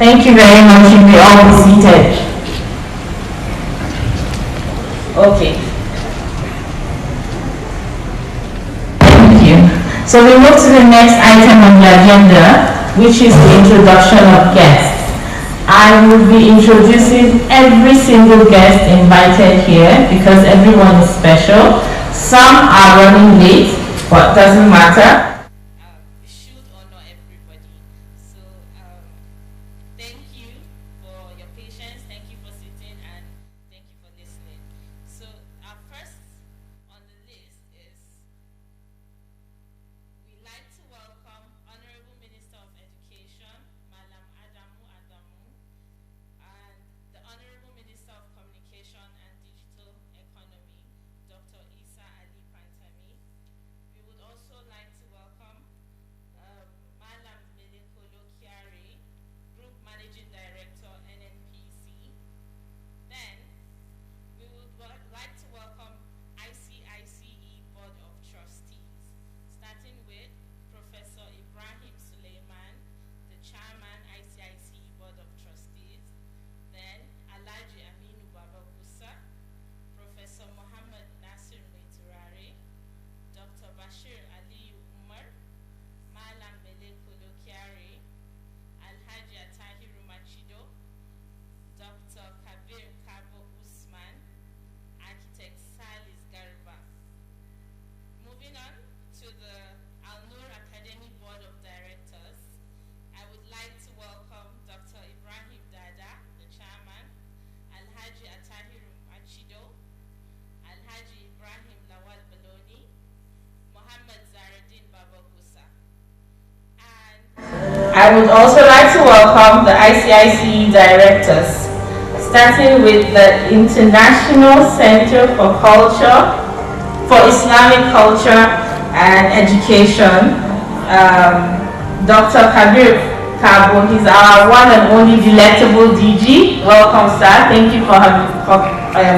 Thank you very much. You may all be seated. Okay. Thank you. So we move to the next item on the agenda, which is the introduction of guests. I will be introducing every single guest invited here because everyone is special. Some are running late, but doesn't matter. I would also like to welcome the ICICE directors, starting with the International Center for Islamic Culture and Education, Dr. Kabir Kabo. He's our one and only delectable DG. Welcome, sir. Thank you for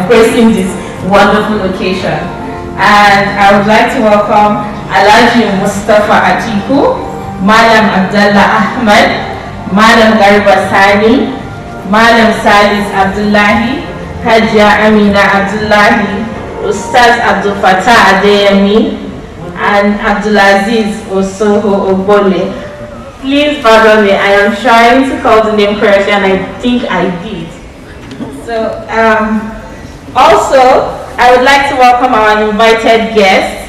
gracing this wonderful occasion. And I would like to welcome Alhaji Mustafa Atiku, Madam Abdullah Ahmed, Madam Garba Sani, Madam Salis Abdullahi, Hajia Amina Abdullahi, Ustaz Abdul Fattah Adeyemi, and Abdulaziz Osoho Obole. Please pardon me, I am trying to call the name correctly and I think I did. So, also, I would like to welcome our invited guests.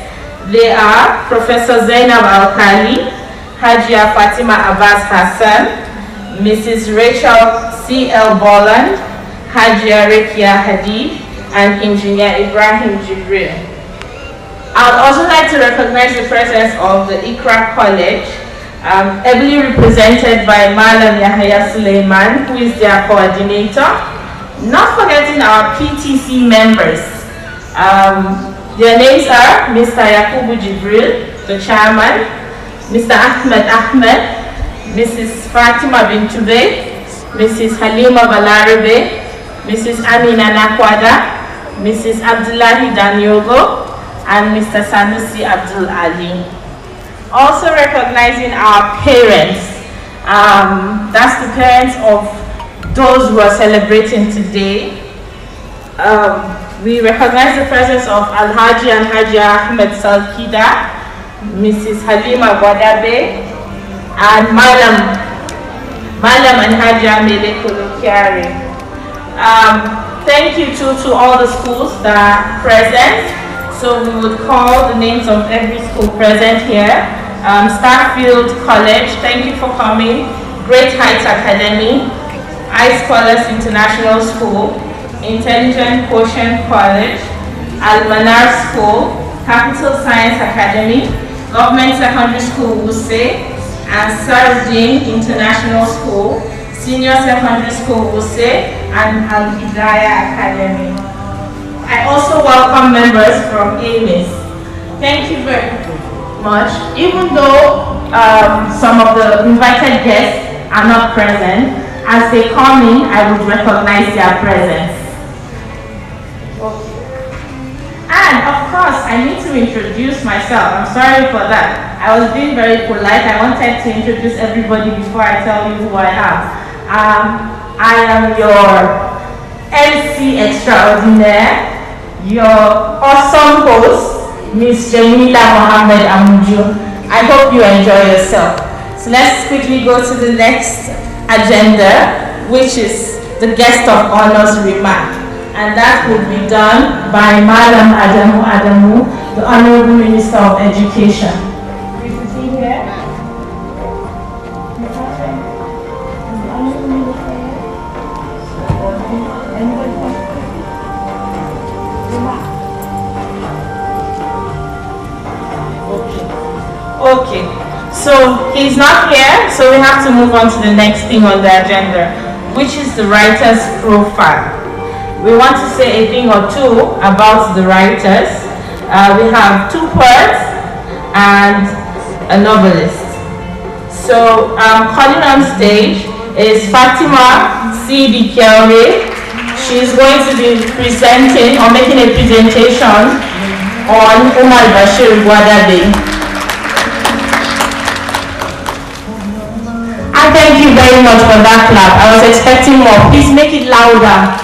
They are Professor Zainab Al-Khali, Hajia Fatima Abbas Hassan, Mrs. Rachel C.L. Bolland, Hajia Rekia Hadid, and Engineer Ibrahim Jibril. I would also like to recognize the presence of the Ikra College, ably represented by Malam Yahya Suleiman, who is their coordinator. Not forgetting our PTC members. Their names are Mr. Yakubu Jibril, the chairman, Mr. Ahmed, Mrs. Fatima Bintube, Mrs. Halima Balarabe, Mrs. Amina Nakwada, Mrs. Abdullahi Danyogo, and Mr. Sanusi Abdul Ali. Also recognizing our parents, that's the parents of those who are celebrating today. We recognize the presence of Alhaji and Hajia Ahmed Salkida, Mrs. Halima Gwadabe, and Malam and Hajia Mele Kolokiari. Thank you to all the schools that are present. So we would call the names of every school present here. Starfield College, thank you for coming. Great Heights Academy, iScholars International School, Intelligent Quotient College, Al-Manar School, Capital Science Academy, Government Secondary School Wuse, and Sarudin International School, Senior Secondary School Wuse, and Al-Hidayah Academy. I also welcome members from AMIS. Thank you very much. Even though some of the invited guests are not present, as they come in, I would recognize their presence. And of course, I need to introduce myself. I'm sorry for that. I was being very polite. I wanted to introduce everybody before I tell you who I am. I am your MC extraordinaire, your awesome host, Miss Jamila Mohammed Amuju. I hope you enjoy yourself. So let's quickly go to the next agenda, which is the guest of honor's remark. And that will be done by Madam Adamu, the Honourable Minister of Education. Please see here. Okay, so he's not here, so we have to move on to the next thing on the agenda, which is the writer's profile. We want to say a thing or two about the writers. We have two poets and a novelist. So calling on stage is Fatima C. Kelly. She's going to be presenting or making a presentation on Umar Bashir Gwadabe. Thank you very much for that clap. I was expecting more. Please make it louder.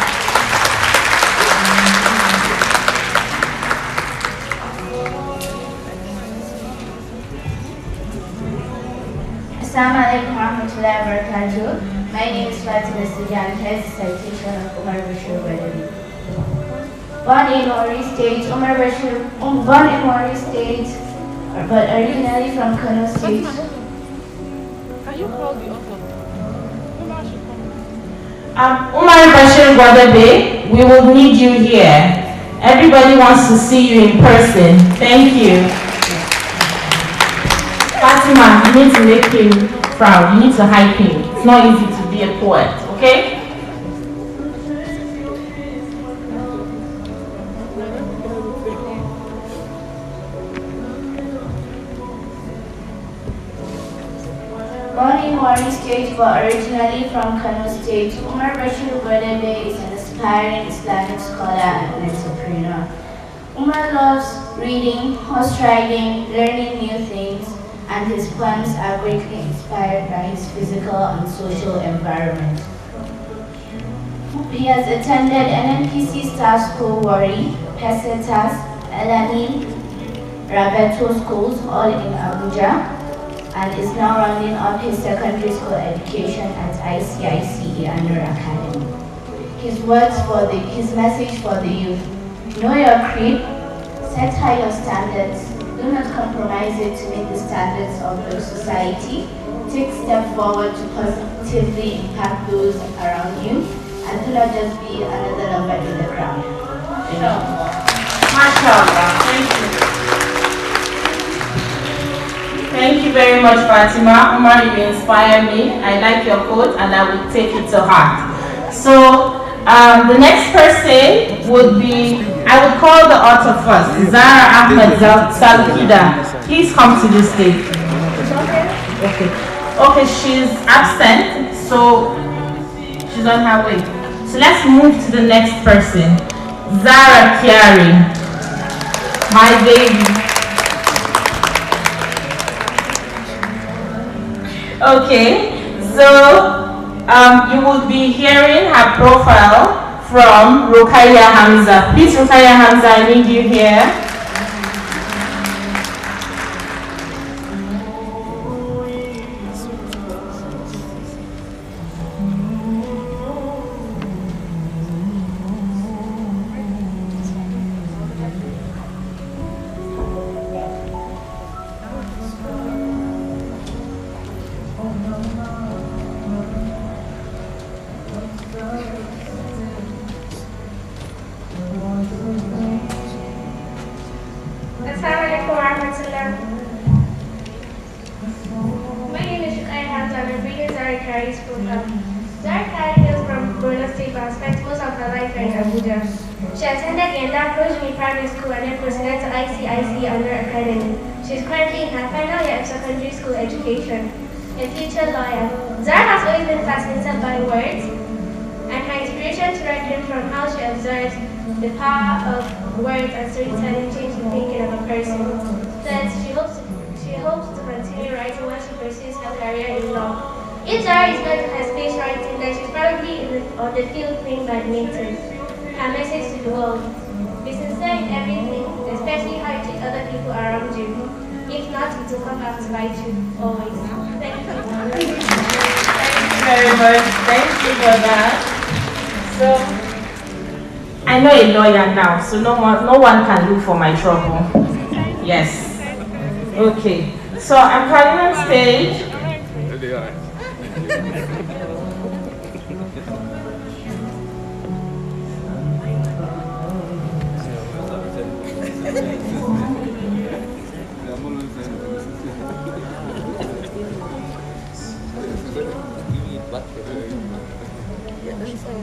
Assalamu alaikum warahmatullahi wabarakatuh. My name is Fatima Sijan. Here's a citation of Umar Bashir Gwadabe. Born in Wari State, born in Wari State, but originally from Kano State. You call the author. Umar Bashir Gwadabe, we will need you here. Everybody wants to see you in person. Thank you. Fatima, you need to make him proud. You need to hype him. It's not easy to be a poet, okay? Born in Wari State but originally from Kano State, Umar Bashir Gwadabe is an aspiring Islamic scholar and entrepreneur. Umar loves reading, horse riding, learning new things, and his poems are greatly inspired by his physical and social environment. He has attended NNPC Staff School Wari, Pesetas, Elanin, Rabeto schools, all in Abuja, and is now rounding up his secondary school education at ICICE Al Noor Academy. His message for the youth: know your creed, set high your standards, do not compromise it to meet the standards of the society, take steps forward to positively impact those around you, and do not just be another number in the crowd. MashaAllah. Thank you. Thank you very much, Fatima. Umar, you inspire me. I like your quote and I will take it to heart. So, the next person would be, I would call the author first, Zara Ahmed Salkida. Please come to the stage. Okay. Okay, she's absent, so she's on her way. So let's move to the next person, Zara Carey, my baby. Okay, so you will be hearing her profile from Rukaya Hamza. Please, Rukaya Hamza, I need you here. Zara Carey's profile. Zara Carey is from Borno State but spent most of her life in Abuja. She attended Yanda Projimi Primary School and then proceeded to ICICE Al Noor Academy. She is currently in her final year of secondary school education. A future lawyer. Zara has always been fascinated by words, and her inspiration to write came from how she observes the power of words and storytelling change the thinking of a person. Thus, she hopes to continue writing when she pursues her career in law. If Zara is not in her space writing, then she's probably on the field playing badminton. Her message to the world: be sincere in everything, especially how you treat other people around you. If not, it will come back to bite you, always. Thank you. Thank you very much. Thank you for that. So, I know a lawyer now, so no one can look for my trouble. Yes. Okay. So I'm calling on stage.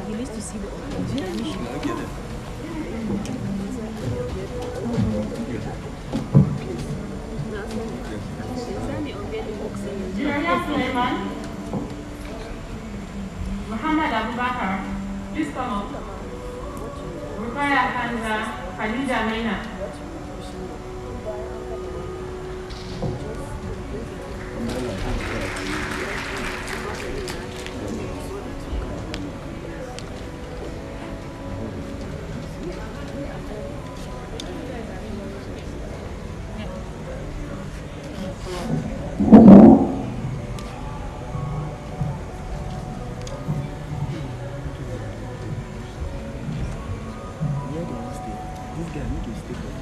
He needs to see the Muhammad Abubakar, please come up. Rukaya Kanza, Khadija Maina. This guy need to stay.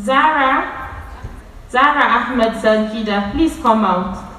Zara Ahmed Zalkida, please come out.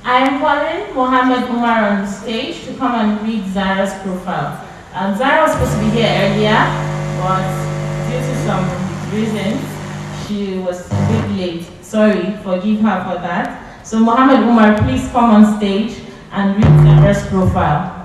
I am calling Mohammed Umar on the stage to come and read Zara's profile. Zara was supposed to be here earlier, but due to some reasons, she was a bit late. Sorry, forgive her for that. So Mohammed Umar, please come on stage and read Zara's profile.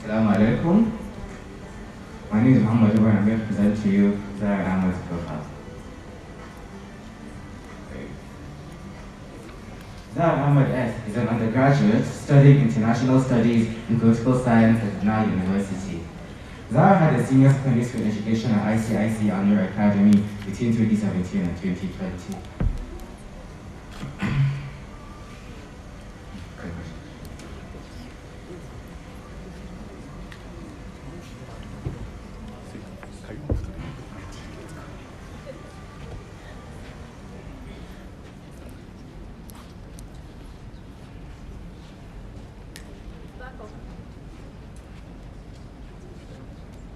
Assalamu alaikum. My name is Muhammad Umar and I'm going to present to you Zara Ahmed's profile. Zara Ahmed S. is an undergraduate studying international studies in political science at Untitled University. Zara had a senior secondary school education at ICICE Al Noor Academy between 2017 and 2020.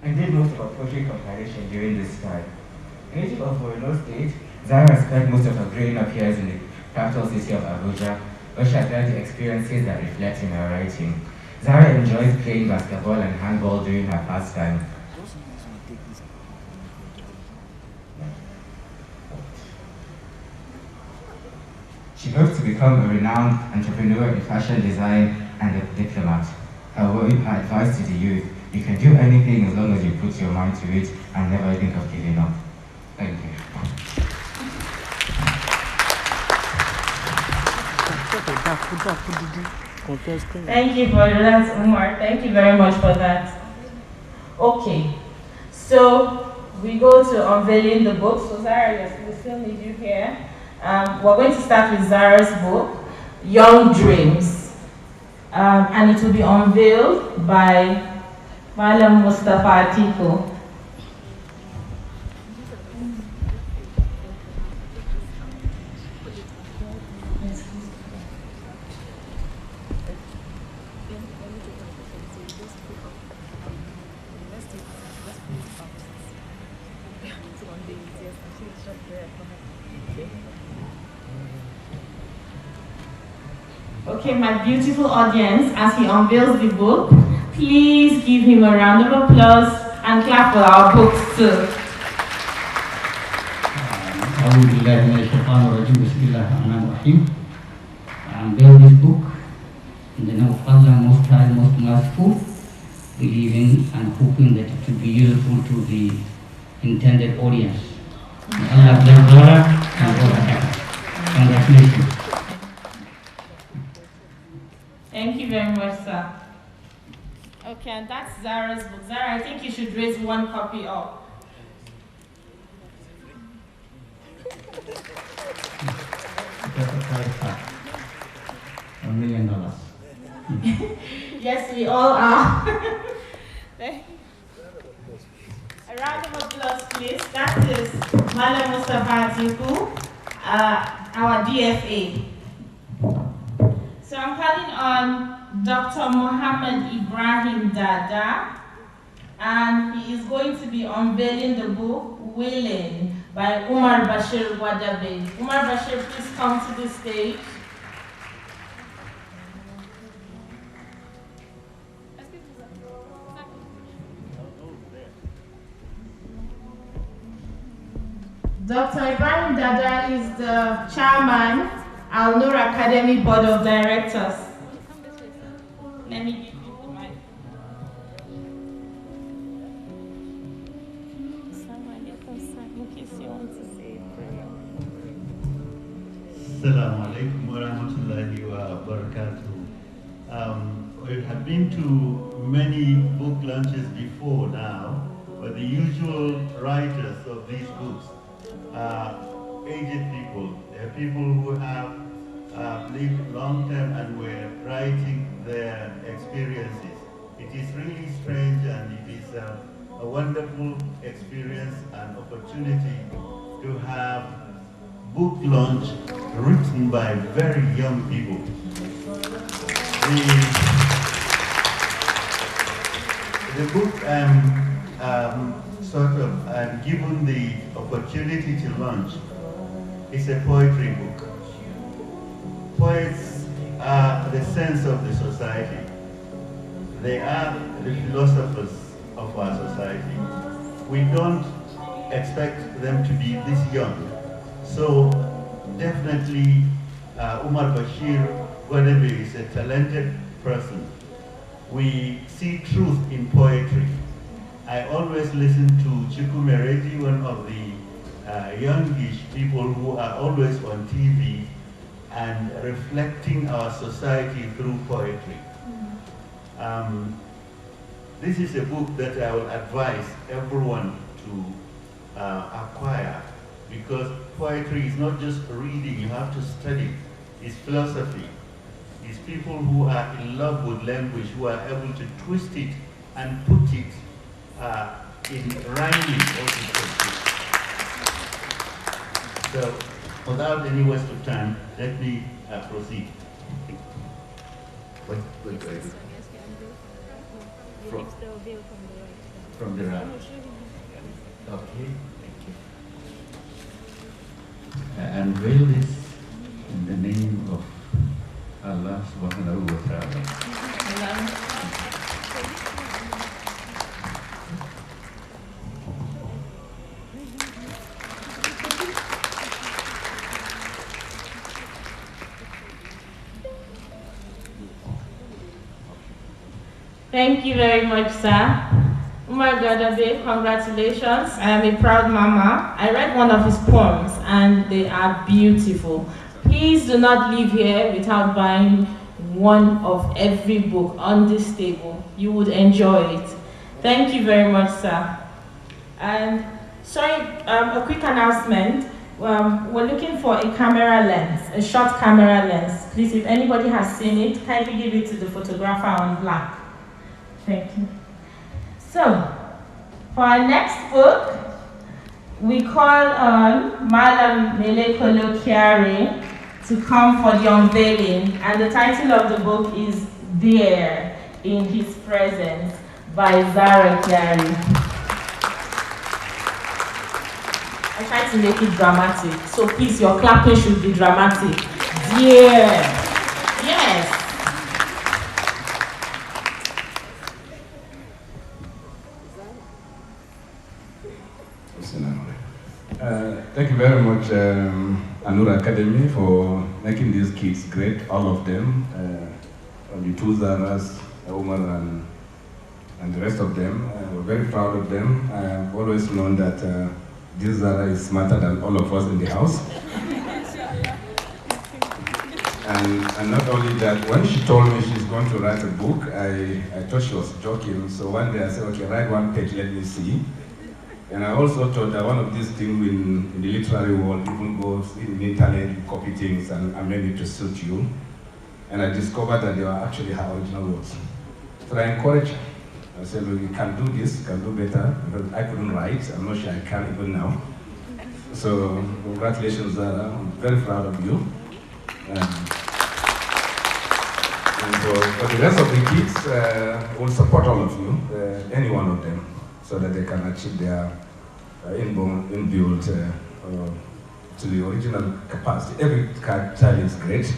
I did most of her poetry comparison during this time. Native of Borno State, Zara spent most of her growing up years in the capital city of Abuja, where she had learned the experiences that reflect in her writing. Zara enjoys playing basketball and handball during her pastime. She hopes to become a renowned entrepreneur in fashion design and a diplomat. Her advice to the youth: you can do anything as long as you put your mind to it and never think of giving up. Thank you. Thank you for that, Umar. Thank you very much for that. Okay, so we go to unveiling the book. So Zara, yes, we still need you here. We're going to start with Zara's book, Young Dreams. And it will be unveiled by Malam Mustafa Atiku. Okay, my beautiful audience, as he unveils the book, please give him a round of applause and clap for our books too. I'm bearing this book in the name of Allah, Most High, Most Merciful, believing and hoping that it will be useful to the intended audience. May Allah bless Zara and all her efforts. Congratulations. Thank you very much, sir. Okay, and that's Zara's book. Zara, I think you should raise one copy up price tag. $1 million. Yes, we all are. A round of applause, please. That is Malam Mustafa Atiku, our DFA. So I'm calling on Dr. Mohammed Ibrahim Dada, and he is going to be unveiling the book, Willing, by Umar Bashir Wadabe. Umar Bashir, please come to the stage. Dr. Ibrahim Dada is the chairman, Al Noor Academy Board of Directors. Let me give you the mic. Assalamu alaikum wa rahmatullahi wa barakatuh. We have been to many book launches before now, but the usual writers of these books are aged people. They are people who have lived long term and were writing their experiences. It is really strange, and it is a wonderful experience and opportunity to have book launch written by very young people. The book I'm given the opportunity to launch is a poetry book. Poets are the sense of the society. They are the philosophers of our society. We don't expect them to be this young. So definitely Umar Bashir Gwadebe is a talented person. We see truth in poetry. I always listen to Chukwumereji, one of the youngish people who are always on TV and reflecting our society through poetry. This is a book that I will advise everyone to acquire, because poetry is not just reading, you have to study. It's philosophy. It's people who are in love with language, who are able to twist it and put it in rhyming also. So, without any waste of time, let me proceed. Wait. From the right. Okay, thank you. I unveil this in the name of Allah subhanahu wa ta'ala. Thank you very much, sir. Umar Gadabe, congratulations. I am a proud mama. I read one of his poems and they are beautiful. Please do not leave here without buying one of every book on this table. You would enjoy it. Thank you very much, sir. And sorry, a quick announcement. We're looking for a camera lens, a short camera lens. Please, if anybody has seen it, kindly give it to the photographer on black. Thank you. So, for our next book, we call on Madam Melekolo Kiare to come for the unveiling, and the title of the book is There in His Presence by Zara Carey. I tried to make it dramatic, so please, your clapping should be dramatic. There. Yes. Thank you very much, Al Noor Academy, for making these kids great, all of them, from the two Zaras, Umar and the rest of them. We're very proud of them. I've always known that this Zara is smarter than all of us in the house. And not only that, when she told me she's going to write a book, I thought she was joking. So one day I said, okay, write one page, let me see. And I also thought that one of these things in the literary world, people go in the internet, you copy things and amend it to suit you. And I discovered that they were actually her original words. So I encouraged her. I said, look, you can do this, you can do better, because I couldn't write. I'm not sure I can even now. So congratulations, Zara. I'm very proud of you. And for the rest of the kids, we'll support all of you, any one of them, so that they can achieve their inbuilt to the original capacity. Every child is great.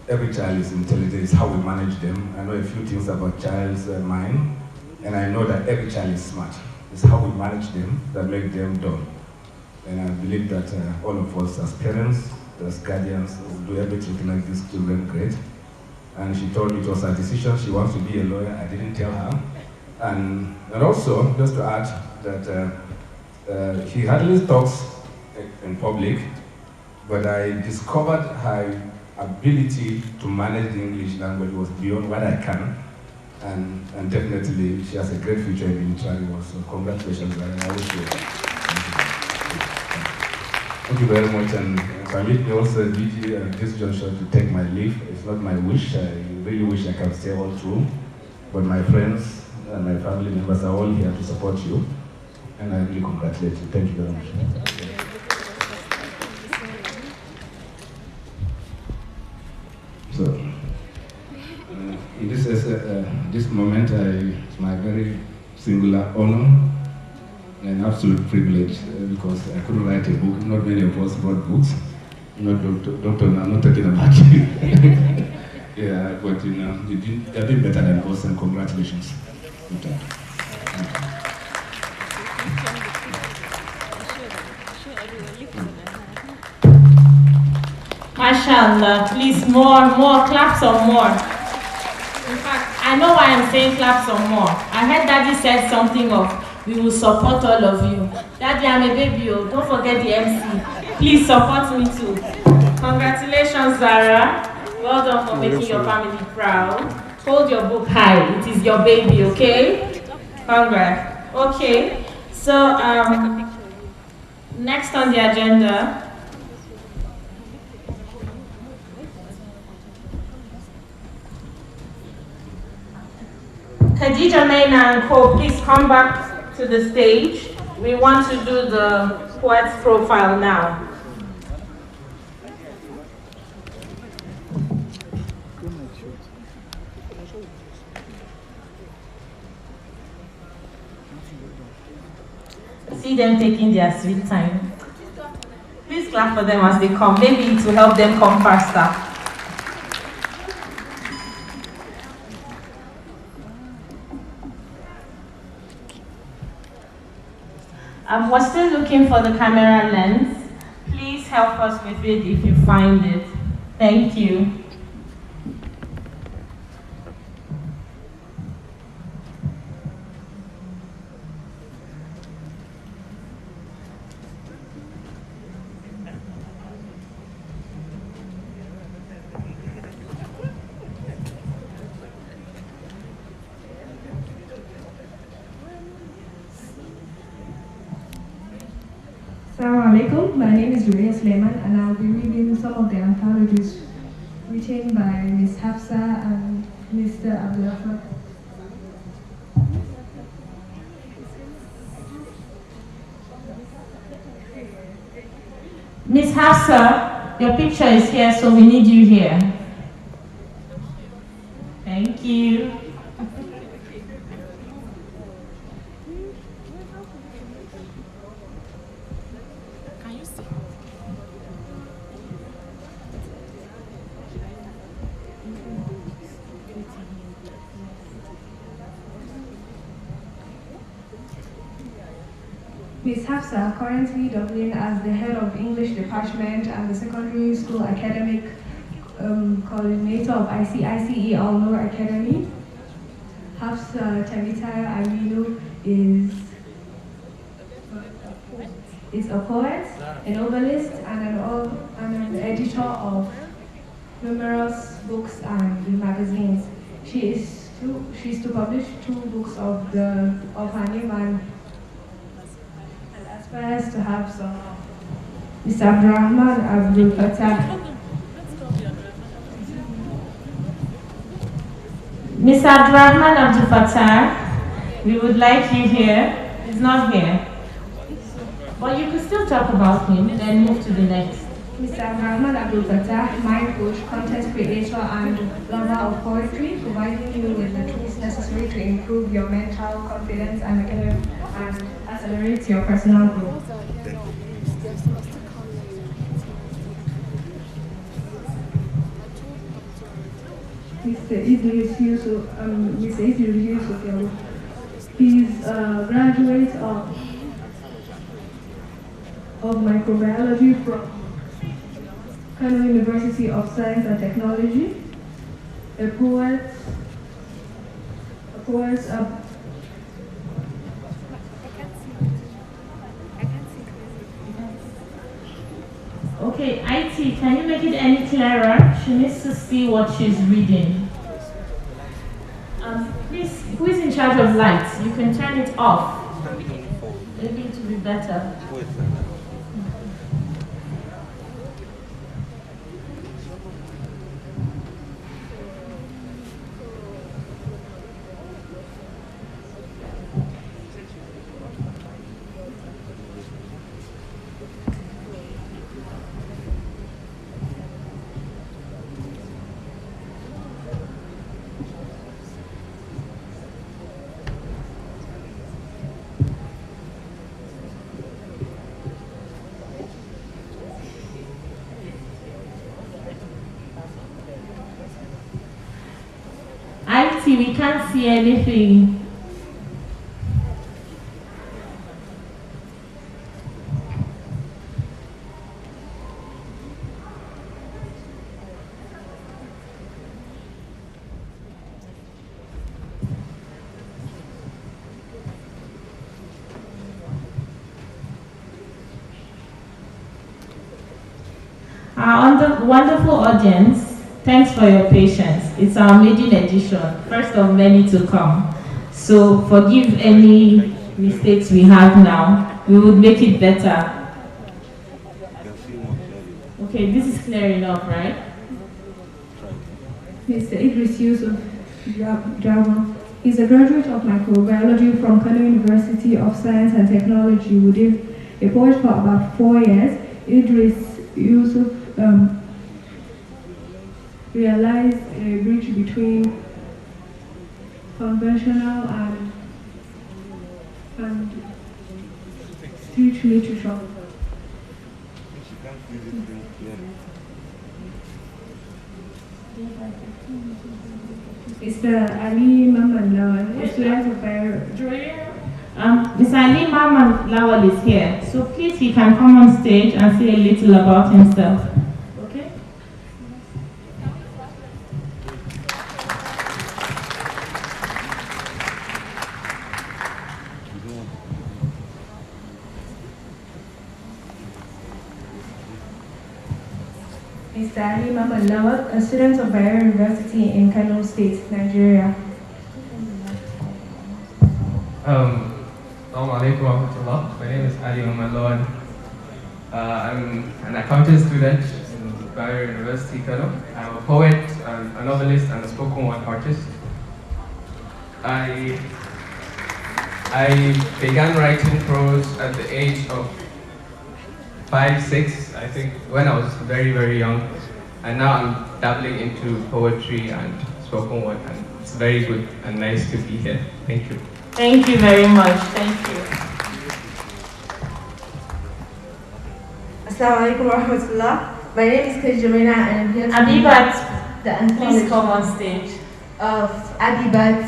Every child is intelligent. It's how we manage them. I know a few things about child's mind, and I know that every child is smart. It's how we manage them that make them dumb. And I believe that all of us as parents, as guardians, will do everything to make these children great. And she told me it was her decision. She wants to be a lawyer. I didn't tell her. And also, just to add that she hardly talks in public, but I discovered her ability to manage the English language was beyond what I can. And definitely, she has a great future in the literary world. So congratulations, I wish you. Thank you very much, and permit me also at this juncture to take my leave. It's not my wish. I really wish I can stay all through, but my friends and my family members are all here to support you, and I really congratulate you. Thank you very much. So, in this moment, it's my very singular honor an absolute privilege because I couldn't write a book. Not many of us wrote books. Not doctor, I'm not talking about you. Yeah, but you know, you're doing better than us, and congratulations. MashaAllah, please more, clap some more. In fact, I know why I'm saying clap some more. I heard Daddy said something of, we will support all of you. Daddy, I'm a baby, oh. Don't forget the MC. Please support me too. Congratulations, Zara. Well done for making your family proud. Hold your book high. It is your baby, okay? Congrats. Okay. So, next on the agenda, Khadija Maina and Co, please come back to the stage. We want to do the poet's profile now. See them taking their sweet time. Please clap for them as they come. Maybe it will help them come faster. We're still looking for the camera lens. Please help us with it if you find it. Thank you. Assalamu alaikum. My name is Julia Suleiman, and I'll be reading some of the anthologies written by Ms. Hafsa and Mr. Abdulrahman. Ms. Hafsa, your picture is here, so we need you here. Thank you. Ms. Hafsa, currently Dublin as the head of English department and the secondary school academic coordinator of ICICE Al Noor Academy. Hafsa Tamitaya Aminu is a poet, a novelist, and an editor of numerous books and magazines. She's to publish 2 books of her name, and First, to have some Mr. Abdurrahman Abdul Fattah. Mr. Abdurrahman Abdul Fattah, we would like you here. He's not here. But you could still talk about him, then move to the next. Mr. Abdurrahman Abdul Fattah, mind coach, content creator, and lover of poetry, providing you with the tools necessary to improve your mental confidence and accelerate your personal growth. Mr. Idris Yusuf, he's a graduate of microbiology from Kano University of Science and Technology, a poet, Okay, IT, can you make it any clearer? She needs to see what she's reading. Please, who is in charge of lights? You can turn it off. Maybe it will be better. We can't see anything. Our wonderful audience, thanks for your patience. It's our maiden edition, first of many to come. So forgive any mistakes we have now. We will make it better. Okay, this is clear enough, right? Mr. Idris Yusuf Java. He's a graduate of microbiology from Kano University of Science and Technology. We did a poet for about 4 years. Idris Yusuf realized a bridge between conventional and street literature. Mr. Ali Maman Lawal, a student of biology. Mr. Ali Maman Lawal is here, so please he can come on stage and say a little about himself. Okay? Mr. Ali Maman Lawal, a student of Bayero University in Kano State, Nigeria. Assalamu alaikum wa rahmatullah. My name is Ali Maman Lawal. I'm an accounting student in Bayero University, Kano. I'm a poet, a novelist, and a spoken word artist. I began writing prose at the age of 5, 6, I think, when I was very, very young. And now I'm dabbling into poetry and spoken word, and it's very good and nice to be here. Thank you. Thank you very much. Thank you. Assalamu alaikum wa rahmatullah. My name is Kajamina and I'm here to Abibat, the anthology. please come on stage. Of Abibat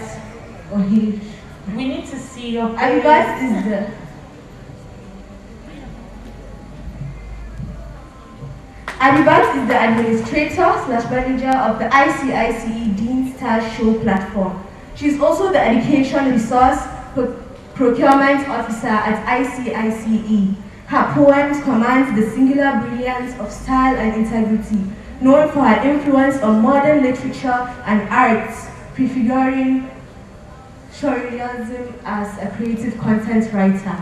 Ohir. We need to see your Abibat is the administrator/manager of the ICICE Dean Star Show platform. She is also the education resource procurement officer at ICICE. Her poems command the singular brilliance of style and integrity, known for her influence on modern literature and arts, prefiguring surrealism as a creative content writer.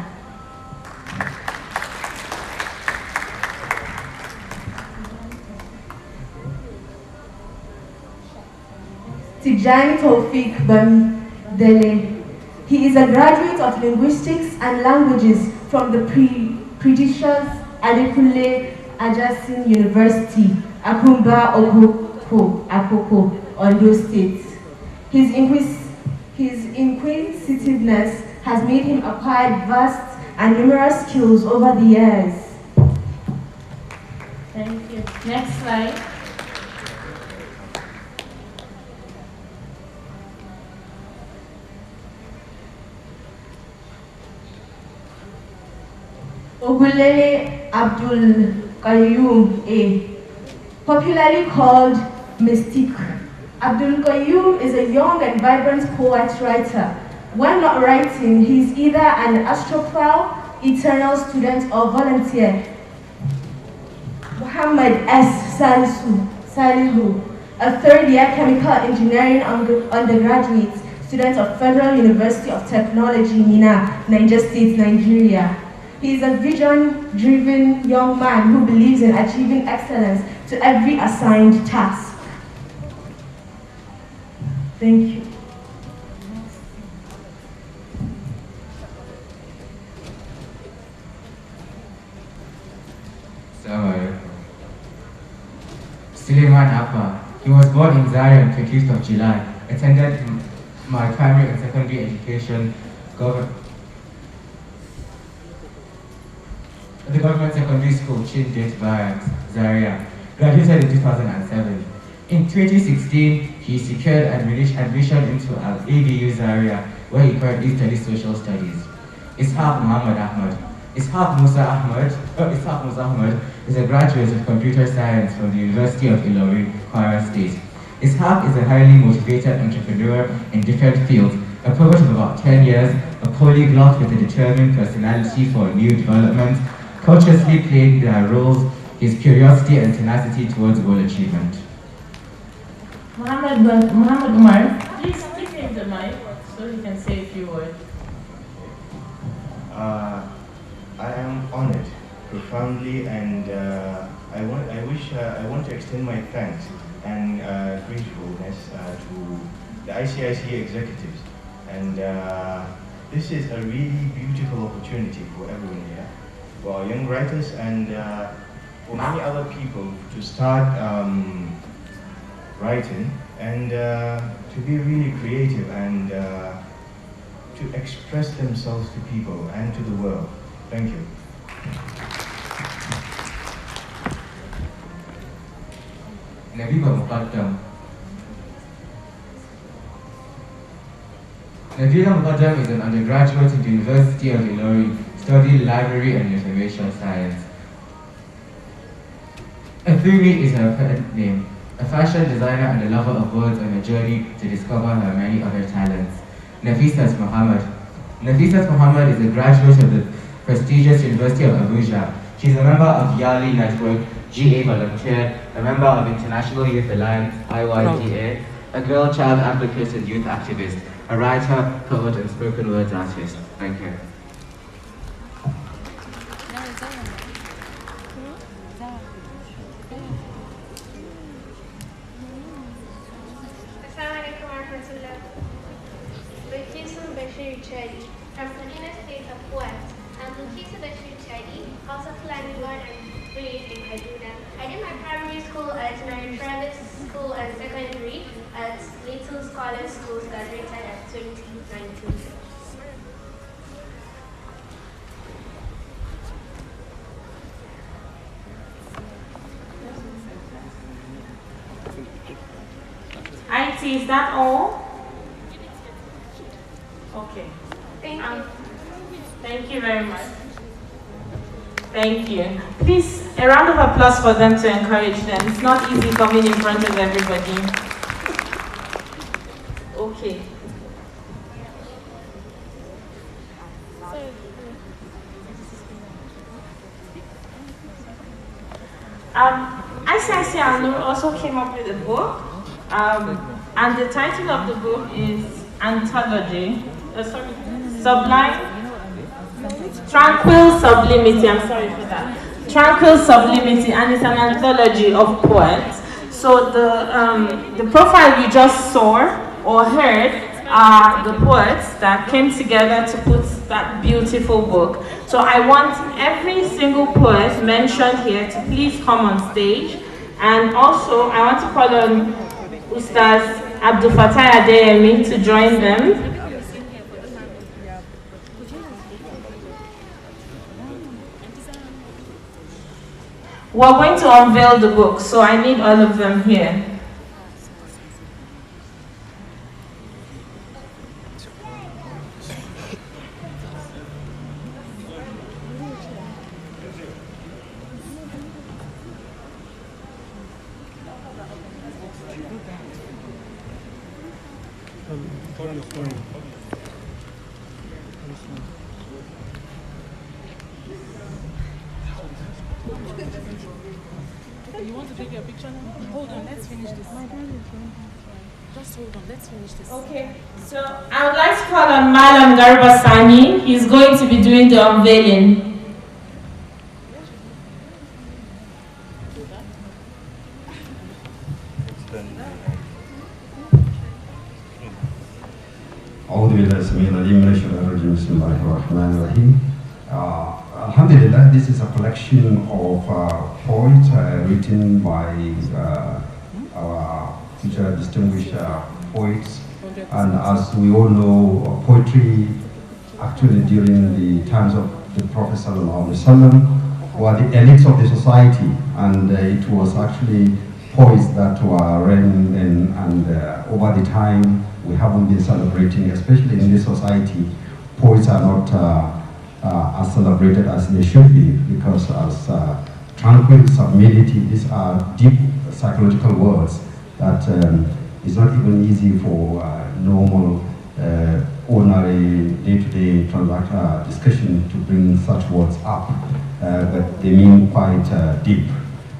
Tijani Taufik Bamidele. He is a graduate of linguistics and languages from the prestigious Adekunle Ajasin University, Akumba Akoko, Ondo State. His inquisitiveness has made him acquire vast and numerous skills over the years. Thank you. Next slide. Ogulele Abdul Qayyum A, popularly called Mystique. Abdul Qayyum is a young and vibrant poet-writer. When not writing, he is either an astrophile, eternal student, or volunteer. Muhammad S. Salihu, a third-year chemical engineering undergraduate, student of Federal University of Technology, Mina, Niger State, Nigeria. He is a vision-driven young man who believes in achieving excellence to every assigned task. Thank you. Suleiman Appa. He was born in Zaria on 20th of July, attended my primary and secondary education at the government secondary school, Chin Barracks, Zaria, graduated in 2007. In 2016, he secured admission into ABU Zaria, where he currently studies social studies. Ishaq Musa Ahmad is a graduate of computer science from the University of Ilorin, Kwara State. Ishaq is a highly motivated entrepreneur in different fields, a poet of about 10 years, a polyglot with a determined personality for new development, consciously playing their roles, his curiosity and tenacity towards goal achievement. Muhammad Umar, please give him the mic so he can say a few words. I am honored profoundly, and I want to extend my thanks and gratefulness to the ICICE executives, and this is a really beautiful opportunity for everyone here, for our young writers and for many other people to start writing and to be really creative and to express themselves to people and to the world. Thank you. Nabila Muqaddam. Nabila Muqaddam is an undergraduate in the University of Ilorin, studying library and information science. Athumi is her pen name, a fashion designer and a lover of words on a journey to discover her many other talents. Nafisat Muhammad. Nafisat Muhammad is a graduate of the prestigious University of Abuja. She's a member of Yali Network, GA volunteer, a member of International Youth Alliance, IYDA, a girl child advocate and youth activist, a writer, poet, and spoken words artist. Thank you. From Kaduna State of West, I'm Icici also planning born and raised in Kaduna. I did my primary school at my private school and secondary at Little Scholars Schools, graduated at 2019. IT, is that all? Okay. Thank you. Thank you very much. Thank you. Please, a round of applause for them to encourage them. It's not easy coming in front of everybody. Okay. ICICE Al Noor also came up with a book, and the title of the book is Tranquil Sublimity, I'm sorry for that. Tranquil Sublimity, and it's an anthology of poems. So the profile you just saw or heard are the poets that came together to put that beautiful book. So I want every single poet mentioned here to please come on stage. And also I want to call on Ustaz Abdul Fattah Adeyemi to join them. We're going to unveil the book, so I need all of them here. You want to take your picture now? Hold on, let's finish this. Just hold on, let's finish this. Okay, so I would like to call on Malam Garba Sani. He's going to be doing the unveiling. Alhamdulillah, this is a collection of poems written by our future distinguished poets. And as we all know, poetry actually during the times of the Prophet ﷺ were the elites of the society, and it was actually poets that were reigning then, and over the time we haven't been celebrating, especially in this society. Poets are not as celebrated as they should be, because as tranquil, humility, these are deep psychological words that it's not even easy for normal, ordinary, day-to-day discussion to bring such words up, but they mean quite deep.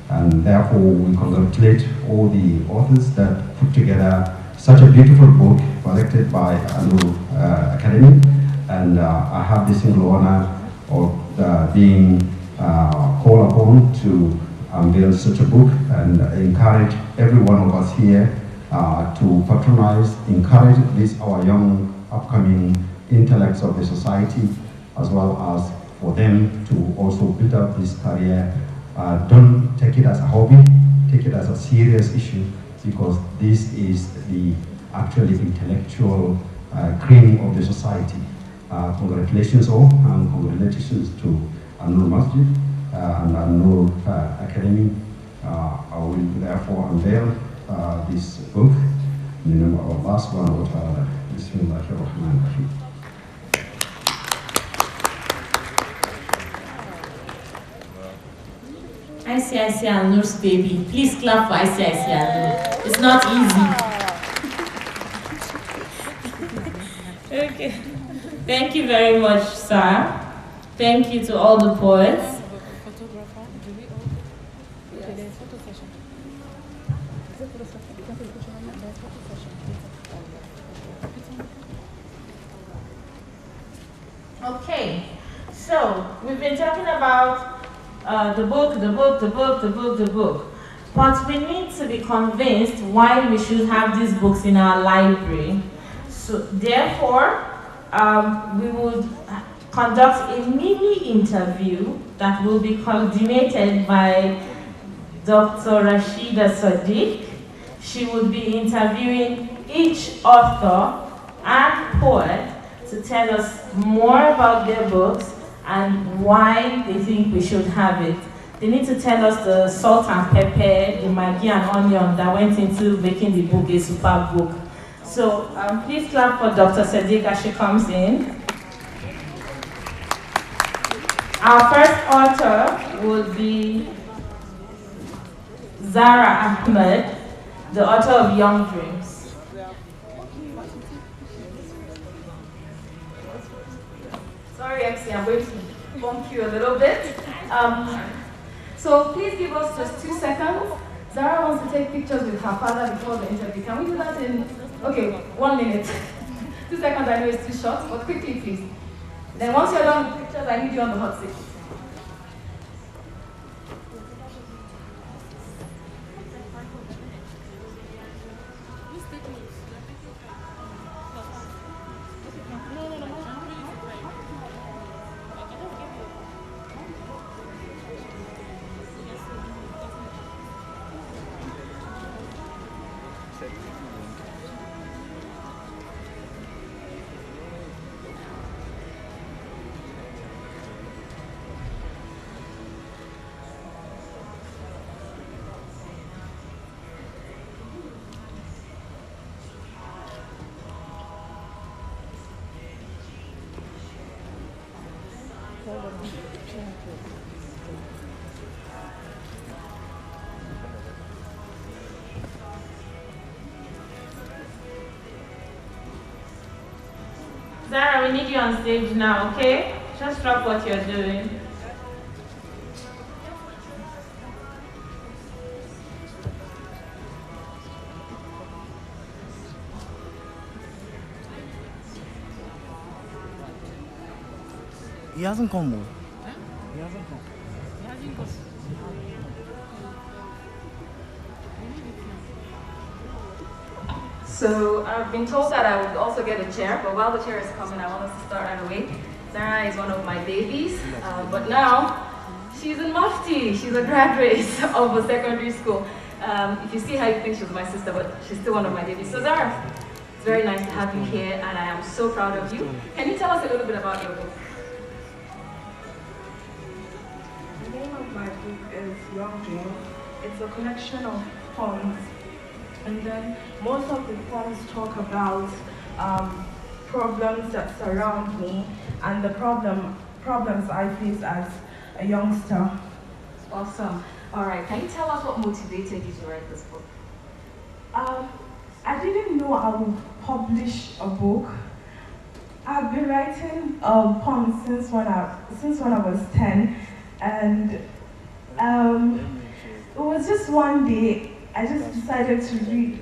And therefore, we congratulate all the authors that put together such a beautiful book collected by Honourable Academy. And I have the single honor of being called upon to unveil such a book, and encourage every one of us here to patronize, encourage our young upcoming intellects of the society, as well as for them to also build up this career. Don't take it as a hobby, take it as a serious issue, because this is the actually intellectual cream of the society. Congratulations all, and congratulations to Al Noor Masjid and Al Noor Academy. I will therefore unveil this book in the name of Allah subhanahu wa ta'ala. Bismillahirrahmanirrahim. ICICE Al Noor's baby. Please clap for ICICE Al Noor. It's not easy. Okay. Thank you very much, sir. Thank you to all the poets. Okay, so we've been talking about the book. But we need to be convinced why we should have these books in our library. So therefore, we would conduct a mini interview that will be coordinated by Dr. Rashida Sadiq. She would be interviewing each author and poet to tell us more about their books and why they think we should have it. They need to tell us the salt and pepper, the maggi and onion that went into making the book a superb book. So please clap for Dr. Sadiq as she comes in. Our first author will be Zara Ahmed, the author of Young Dreams. Sorry, MC, I'm going to bump you a little bit. So please give us just 2 seconds. Zara wants to take pictures with her father before the interview. Can we do that in, okay, 1 minute. 2 seconds, I know it's too short, but quickly, please. Then once you're done with pictures, I need you on the hot seat. Zara, we need you on stage now, okay? Just drop what you're doing. He hasn't come. He hasn't come. He hasn't got. So I've been told that I would also get a chair, but while the chair is coming, I want us to start right away. Zara is one of my babies, but now she's in Mufti. She's a graduate of a secondary school. If you see her, you think she's my sister, but she's still one of my babies. So Zara, it's very nice to have you here, and I am so proud of you. Can you tell us a little bit about your book? The name of my book is Young Dream. It's a collection of poems, and then most of the poems talk about problems that surround me and the problems I face as a youngster. Awesome. All right. Can you tell us what motivated you to write this book? I didn't know I would publish a book. I've been writing poems since when I was 10, and it was just one day I just decided to read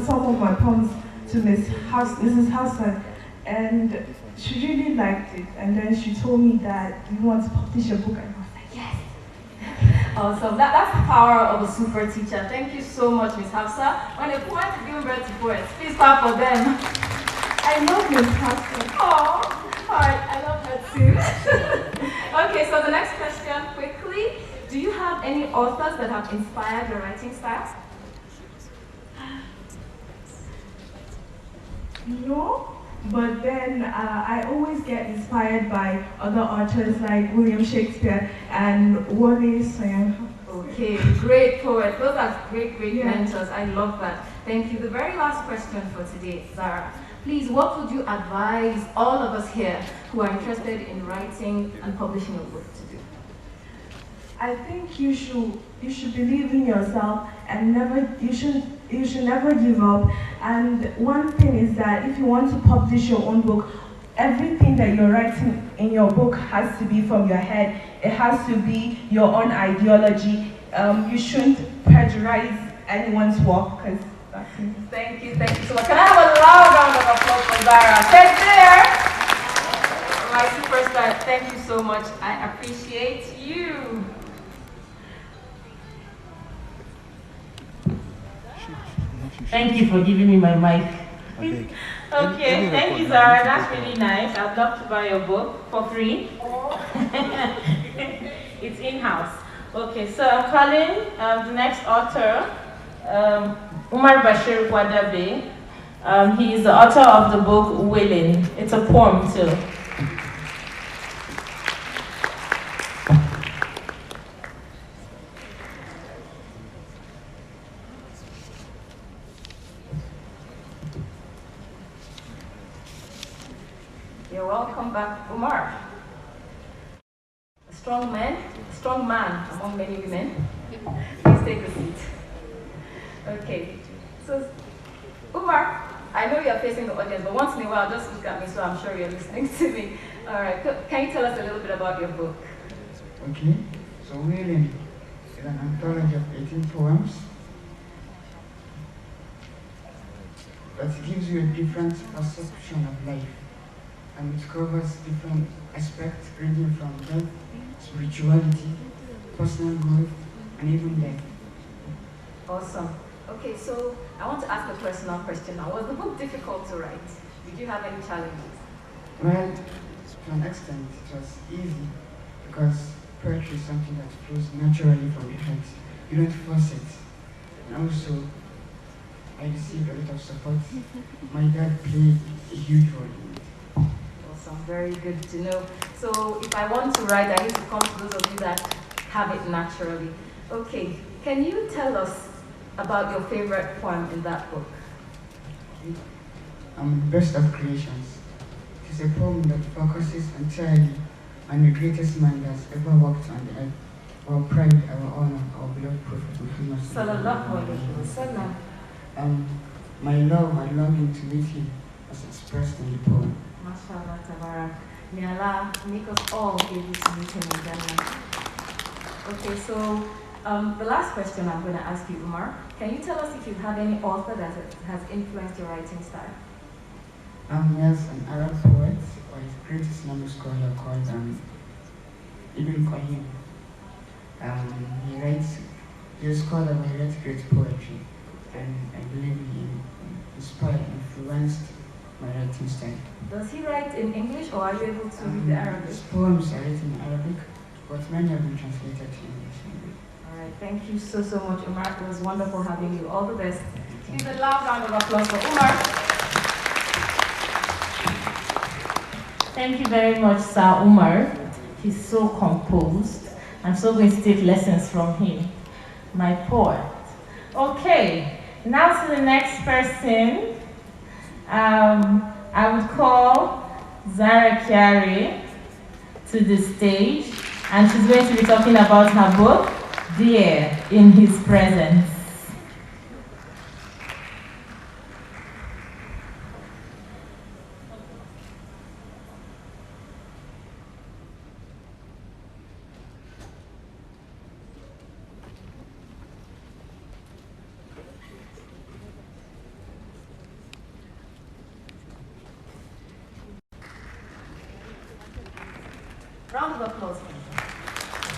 some of my poems to Mrs. Hassan, and she really liked it. And then she told me that you want to publish a book, and I was like, yes. Awesome. That's the power of a super teacher. Thank you so much, Ms. Hafsa. When a poet is giving birth to poets, please clap for them. I love Ms. Hafsa. Oh, all right. I love her too. Okay, so the next question, quickly. Do you have any authors that have inspired your writing style? No, but then I always get inspired by other authors like William Shakespeare and Wole Soyinka. Okay, great poet. Those are great mentors. I love that. Thank you. The very last question for today, Zara. Please, what would you advise all of us here who are interested in writing and publishing a book to do? I think you should believe in yourself and you should never give up. And one thing is that if you want to publish your own book, everything that you're writing in your book has to be from your head. It has to be your own ideology. You shouldn't plagiarize anyone's work, because that's it. Thank you so much. Can I have a loud round of applause for Zara? Take there! My superstar, thank you so much. I appreciate you. Thank you for giving me my mic. Okay, thank you, Zara. That's really nice. I'd love to buy your book for free. It's in-house. Okay, so I'm calling the next author, Umar Bashir Wadabe. He is the author of the book Willing. It's a poem too. You're welcome back, Umar. A strong man among many women. Please take a seat. Okay, so Umar, I know you're facing the audience, but once in a while, just look at me, so I'm sure you're listening to me. All right, can you tell us a little bit about your book? Okay, so Willing is an anthology of 18 poems that gives you a different perception of life, and it covers different aspects ranging from health, spirituality, personal growth, and even death. Awesome. Okay, so I want to ask a personal question now. Was the book difficult to write? Did you have any challenges? Well, to an extent, it was easy because poetry is something that flows naturally from the heart. You don't force it. And also, I received a lot of support. My dad played a huge role in it. Awesome, very good to know. So if I want to write, I need to come to those of you that have it naturally. Okay, can you tell us about your favorite poem in that book? Best of Creations. It is a poem that focuses entirely and the greatest man that's ever walked on the earth. Our pride, our honor, our beloved Prophet Muhammad Sallallahu Alaihi Wasallam. My love and longing to meet him as expressed in the poem. MashaAllah, Tabarak. May Allah make us all able to meet him in Jannah. Okay, so the last question I'm going to ask you, Umar. Can you tell us if you've had any author that has influenced your writing style? Yes, an Arab poet or his great Islamic scholar called Ibn Qayyim. He's a scholar but he writes great poetry, and I believe he inspired and influenced my writing style. Does he write in English or are you able to read the Arabic? His poems are written in Arabic, but many have been translated to English. Alright, thank you so much, Umar. It was wonderful having you. All the best. Give a loud round of applause for Umar. Thank you very much, Sir Umar. He's so composed. I'm so going to take lessons from him, my poet. Okay, now to the next person. I would call Zara Carey to the stage, and she's going to be talking about her book, Dear in His Presence. Round of applause.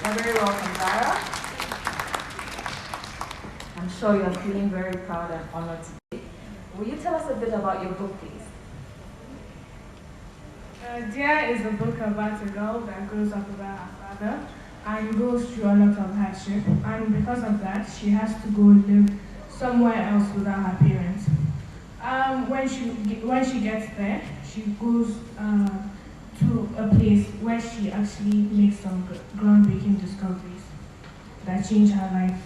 You're very welcome, Zara. I'm sure you're feeling very proud and honored today. Will you tell us a bit about your book, please? Dear is a book about a girl that grows up without her father and goes through a lot of hardship, and because of that, she has to go live somewhere else without her parents. When she gets there, she goes to a place where she actually makes some groundbreaking discoveries that change her life.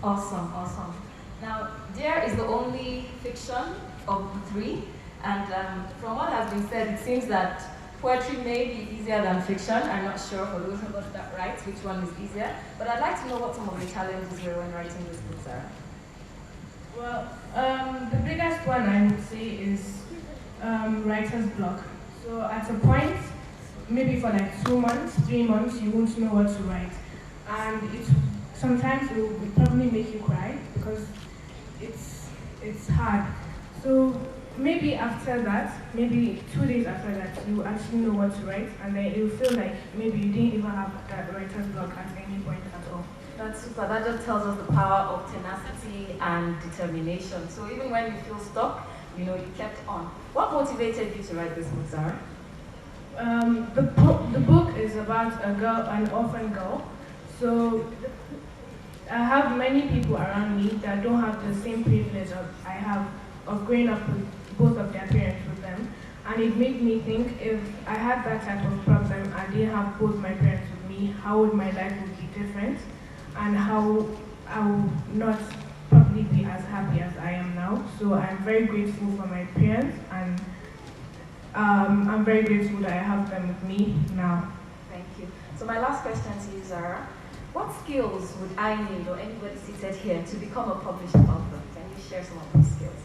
Awesome, awesome. Now, Dear is the only fiction of the three, and from what has been said, it seems that poetry may be easier than fiction. I'm not sure for those of us that write which one is easier, but I'd like to know what some of the challenges were when writing this book, Sarah. Well, the biggest one I would say is writer's block. So at a point, maybe for like 2 months, 3 months, you won't know what to write. And sometimes it will probably make you cry because it's hard. So maybe after that, maybe 2 days after that, you actually know what to write, and then you'll feel like maybe you didn't even have that writer's block at any point at all. That's super. That just tells us the power of tenacity and determination. So even when you feel stuck, you know, you kept on. What motivated you to write this book, Zara? The book is about a girl, an orphan girl. So I have many people around me that don't have the same privilege I have of growing up with both of their parents with them. And it made me think, if I had that type of problem and didn't have both my parents with me, how would my life would be different, and how I would not probably be as happy as I am now. So I'm very grateful for my parents, and I'm very grateful that I have them with me now. Thank you. So my last question to you, Zara. What skills would I need, or anybody seated here, to become a published author? Can you share some of those skills?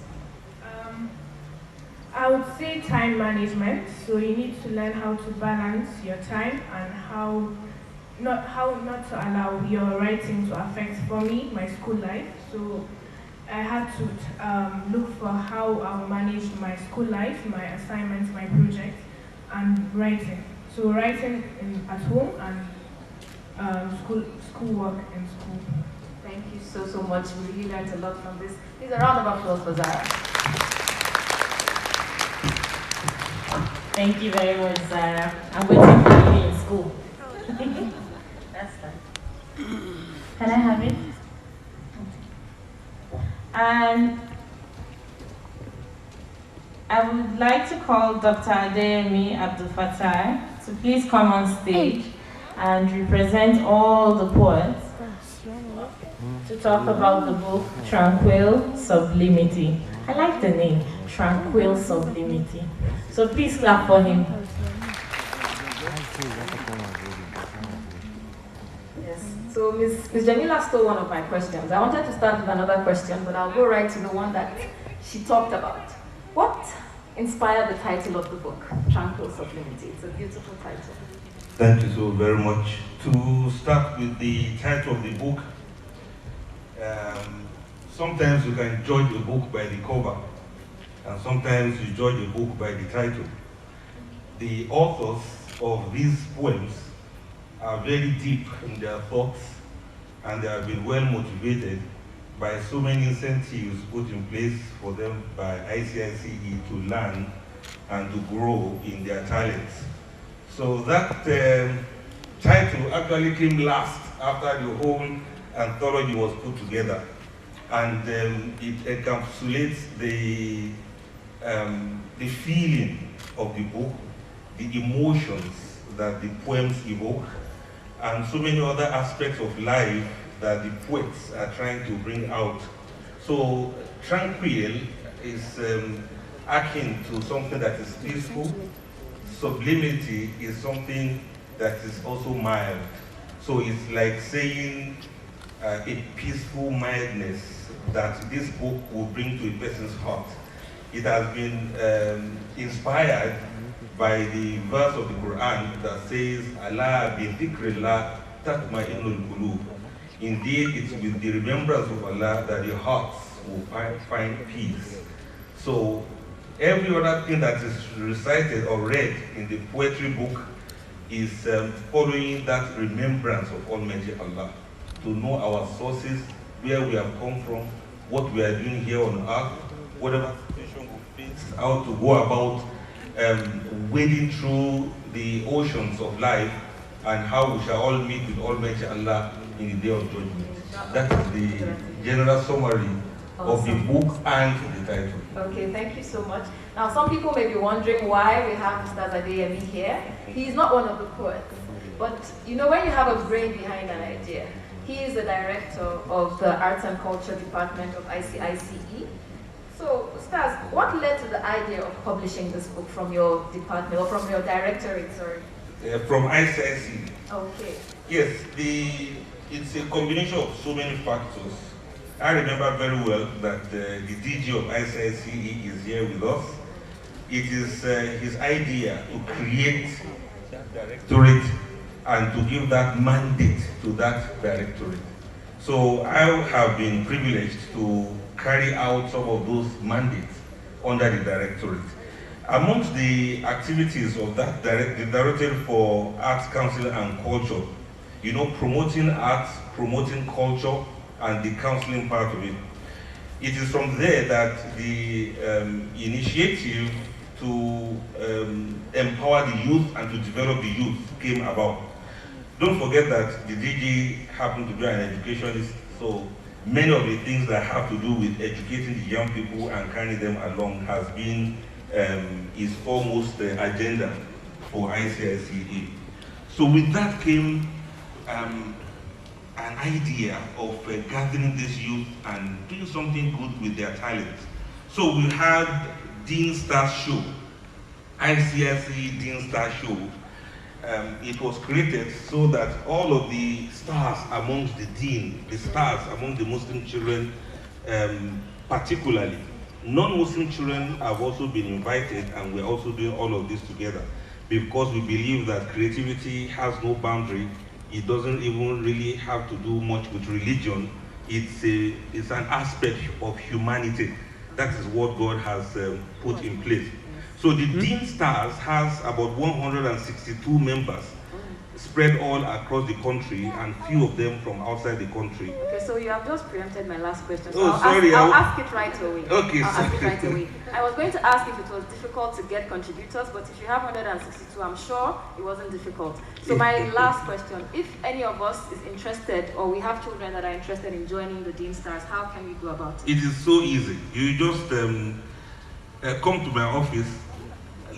I would say time management. So you need to learn how to balance your time and how not to allow your writing to affect, for me, my school life. So I had to look for how I'll manage my school life, my assignments, my projects, and writing. So writing at home and schoolwork in school. Thank you so much. We really learned a lot from this. Please, a round of applause for Zara. Thank you very much, Zara. I'm waiting for you in school. That's that. Can I have it? And I would like to call Dr. Adeyemi Abdul Fattah to please come on stage and represent all the poets to talk about the book Tranquil Sublimity. I like the name, Tranquil Sublimity. So please clap for him. Yes. So Ms. Jamila stole one of my questions. I wanted to start with another question, but I'll go right to the one that she talked about. What inspired the title of the book, Tranquil Sublimity? It's a beautiful title. Thank you so very much. To start with the title of the book, sometimes you can judge a book by the cover, and sometimes you judge a book by the title. The authors of these poems are very deep in their thoughts, and they have been well motivated by so many incentives put in place for them by ICICE to learn and to grow in their talents. So that title actually came last after the whole anthology was put together, and it encapsulates the feeling of the book, the emotions that the poems evoke, and so many other aspects of life that the poets are trying to bring out. So Tranquil is akin to something that is peaceful. Sublimity is something that is also mild. So it's like saying a peaceful mildness that this book will bring to a person's heart. It has been inspired by the verse of the Quran that says, Allah bi dhikrillah tatma'innul qulub. Indeed, it's with the remembrance of Allah that your hearts will find peace. So every other thing that is recited or read in the poetry book is following that remembrance of Almighty Allah, to know our sources, where we have come from, what we are doing here on earth, whatever situation we face, how to go about wading through the oceans of life, and how we shall all meet with Almighty Allah in the day of judgment. That is the general summary of the book and the title. Okay, thank you so much. Now, some people may be wondering why we have Mr. Zadeyemi here. He is not one of the poets, but you know, when you have a brain behind an idea, he is the director of the Arts and Culture Department of ICICE. So, Ustaz, what led to the idea of publishing this book from your department, or from your directorate, sorry? From ICICE. Okay. Yes, it's a combination of so many factors. I remember very well that the DG of ICICE is here with us. It is his idea to create that directorate and to give that mandate to that directorate. So I have been privileged to carry out some of those mandates under the directorate. Amongst the activities of that the Directorate for Arts, Council and Culture, you know, promoting arts, promoting culture, and the counseling part of it. It is from there that the initiative to empower the youth and to develop the youth came about. Don't forget that the DG happened to be an educationist, so many of the things that have to do with educating the young people and carrying them along has been is almost the agenda for ICICE. So with that came an idea of gathering this youth and doing something good with their talents. So we had Dean Star Show, ICICE Dean Star Show. It was created so that all of the stars amongst the dean, the stars among the Muslim children, particularly, non-Muslim children have also been invited, and we're also doing all of this together because we believe that creativity has no boundary. It doesn't even really have to do much with religion. It's an aspect of humanity. That is what God has put in place. So the Dean Stars has about 162 members spread all across the country, and few of them from outside the country. Okay, so you have just preempted my last question. So I'll ask it right away. Okay, I'll ask it right away. I was going to ask if it was difficult to get contributors, but if you have 162, I'm sure it wasn't difficult. So my last question, if any of us is interested, or we have children that are interested in joining the Dean Stars, how can we go about it? It is so easy. You just come to my office.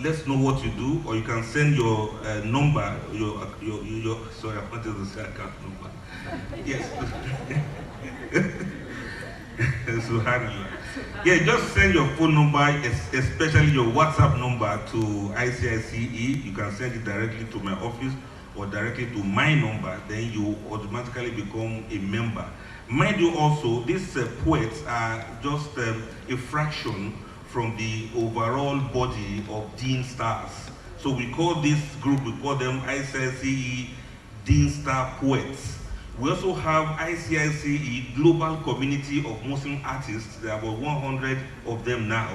Let's know what you do, or you can send your number, sorry, I wanted to say account number. Yes. Subhanallah. Yeah, just send your phone number, especially your WhatsApp number to ICICE. You can send it directly to my office or directly to my number, then you automatically become a member. Mind you also, these poets are just a fraction from the overall body of Dean Stars. So we call this group, we call them ICICE Dean Star Poets. We also have ICICE Global Community of Muslim Artists. There are about 100 of them now,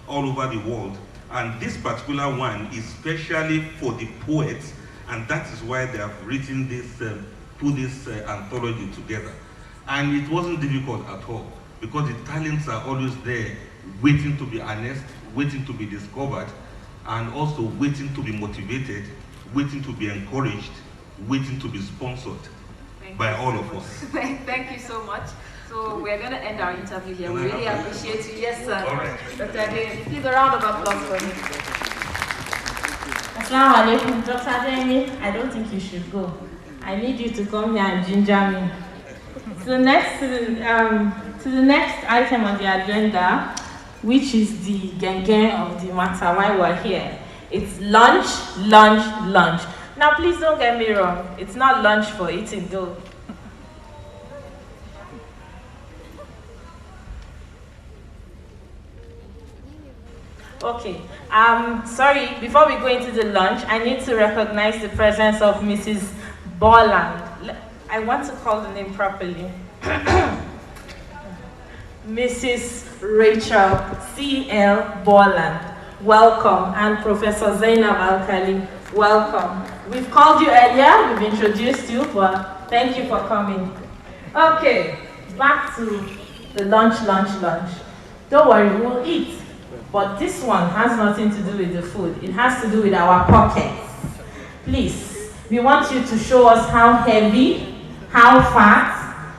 all over the world. And this particular one is specially for the poets, and that is why they have written this, put this anthology together. And it wasn't difficult at all, because the talents are always there, waiting to be harnessed, waiting to be discovered, and also waiting to be motivated, waiting to be encouraged, waiting to be sponsored by all of us. Thank you so much. So we're going to end our interview here. We really appreciate you. Yes, sir. All right. Dr. Adeyemi, please a round of applause for him. Assalamu alaikum, Dr. Adeyemi. I don't think you should go. I need you to come here and ginger me. To the next item on the agenda, which is the genge of the matter, why we're here. It's lunch, lunch, lunch. Now, please don't get me wrong. It's not lunch for eating, though. Okay. Sorry. Before we go into the lunch, I need to recognize the presence of Mrs. Borland. I want to call the name properly. Mrs. Rachel C.L. Borland. Welcome. And Professor Zainab Al-Khali. Welcome. We've called you earlier, we've introduced you, but thank you for coming. Okay, back to the lunch. Don't worry, we'll eat. But this one has nothing to do with the food. It has to do with our pockets. Please, we want you to show us how heavy, how fat,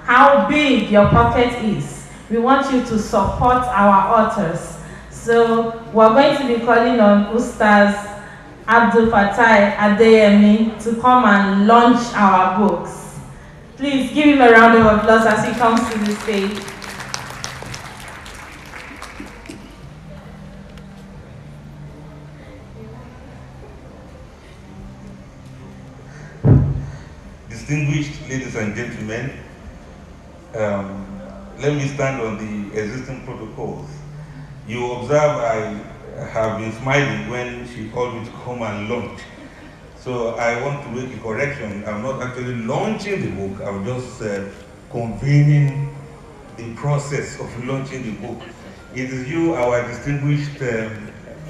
how big your pocket is. We want you to support our authors. So we're going to be calling on Ustaz Abdul Fatai Adeyemi to come and launch our books. Please give him a round of applause as he comes to the stage. Distinguished ladies and gentlemen, let me stand on the existing protocols. You observe I have been smiling when she called me to come and launch. So I want to make a correction. I'm not actually launching the book, I'm just convening the process of launching the book. It is you, our distinguished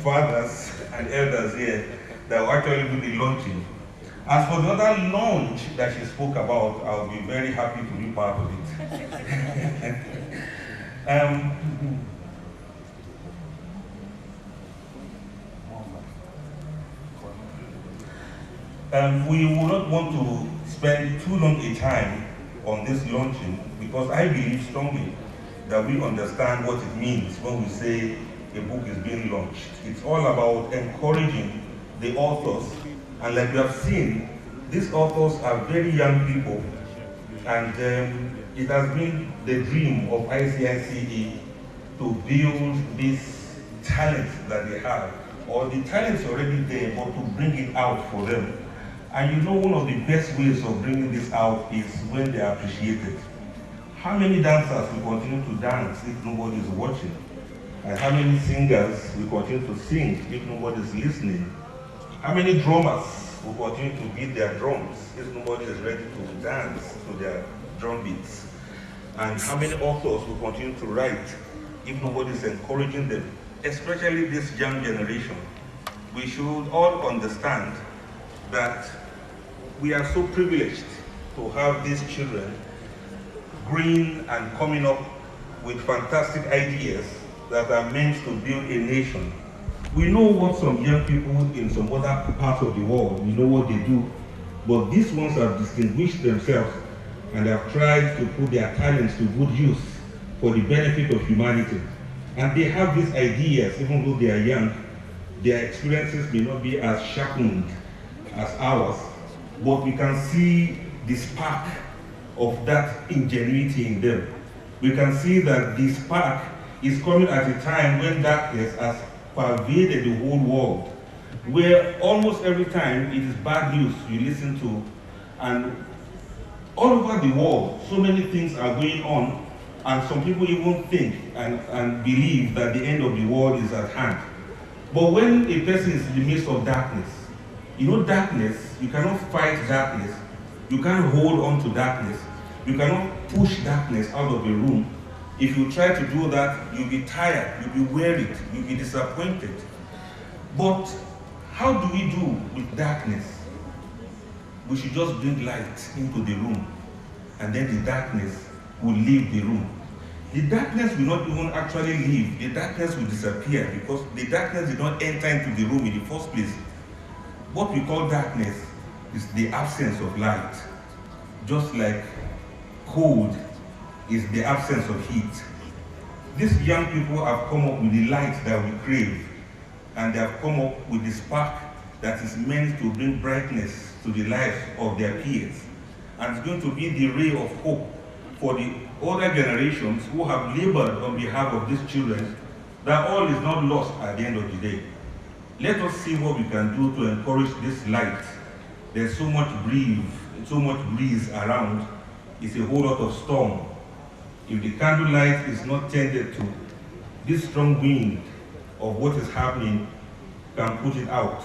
fathers and elders here, that will actually do the launching. As for the other launch that she spoke about, I'll be very happy to be part of it. We will not want to spend too long a time on this launching, because I believe strongly that we understand what it means when we say a book is being launched. It's all about encouraging the authors, and like we have seen, these authors are very young people, and it has been the dream of ICICE to build this talent that they have, or the talent's already there, but to bring it out for them. And you know, one of the best ways of bringing this out is when they are appreciated. How many dancers will continue to dance if nobody is watching? And how many singers will continue to sing if nobody is listening? How many drummers will continue to beat their drums if nobody is ready to dance to their drum beats? And how many authors will continue to write if nobody is encouraging them, especially this young generation? We should all understand that we are so privileged to have these children growing and coming up with fantastic ideas that are meant to build a nation. We know what some young people in some other parts of the world, we know what they do, but these ones have distinguished themselves and have tried to put their talents to good use for the benefit of humanity. And they have these ideas, even though they are young, their experiences may not be as sharpened as ours, but we can see the spark of that ingenuity in them. we can see that the spark is coming at a time when darkness has pervaded the whole world, where almost every time it is bad news you listen to, and all over the world, so many things are going on, and some people even think and believe that the end of the world is at hand. But when a person is in the midst of darkness, you know darkness, you cannot fight darkness, you can't hold on to darkness, you cannot push darkness out of a room. If you try to do that, you'll be tired, you'll be wearied, you'll be disappointed. But how do we do with darkness? We should just bring light into the room, and then the darkness will leave the room. The darkness will not even actually leave, the darkness will disappear because the darkness did not enter into the room in the first place. What we call darkness is the absence of light, just like cold is the absence of heat. These young people have come up with the light that we crave, and they have come up with the spark that is meant to bring brightness to the lives of their peers. And it's going to be the ray of hope for the older generations who have labored on behalf of these children, that all is not lost at the end of the day. Let us see what we can do to encourage this light. There's so much breeze around, it's a whole lot of storm. If the candlelight is not tended to, this strong wind of what is happening can put it out.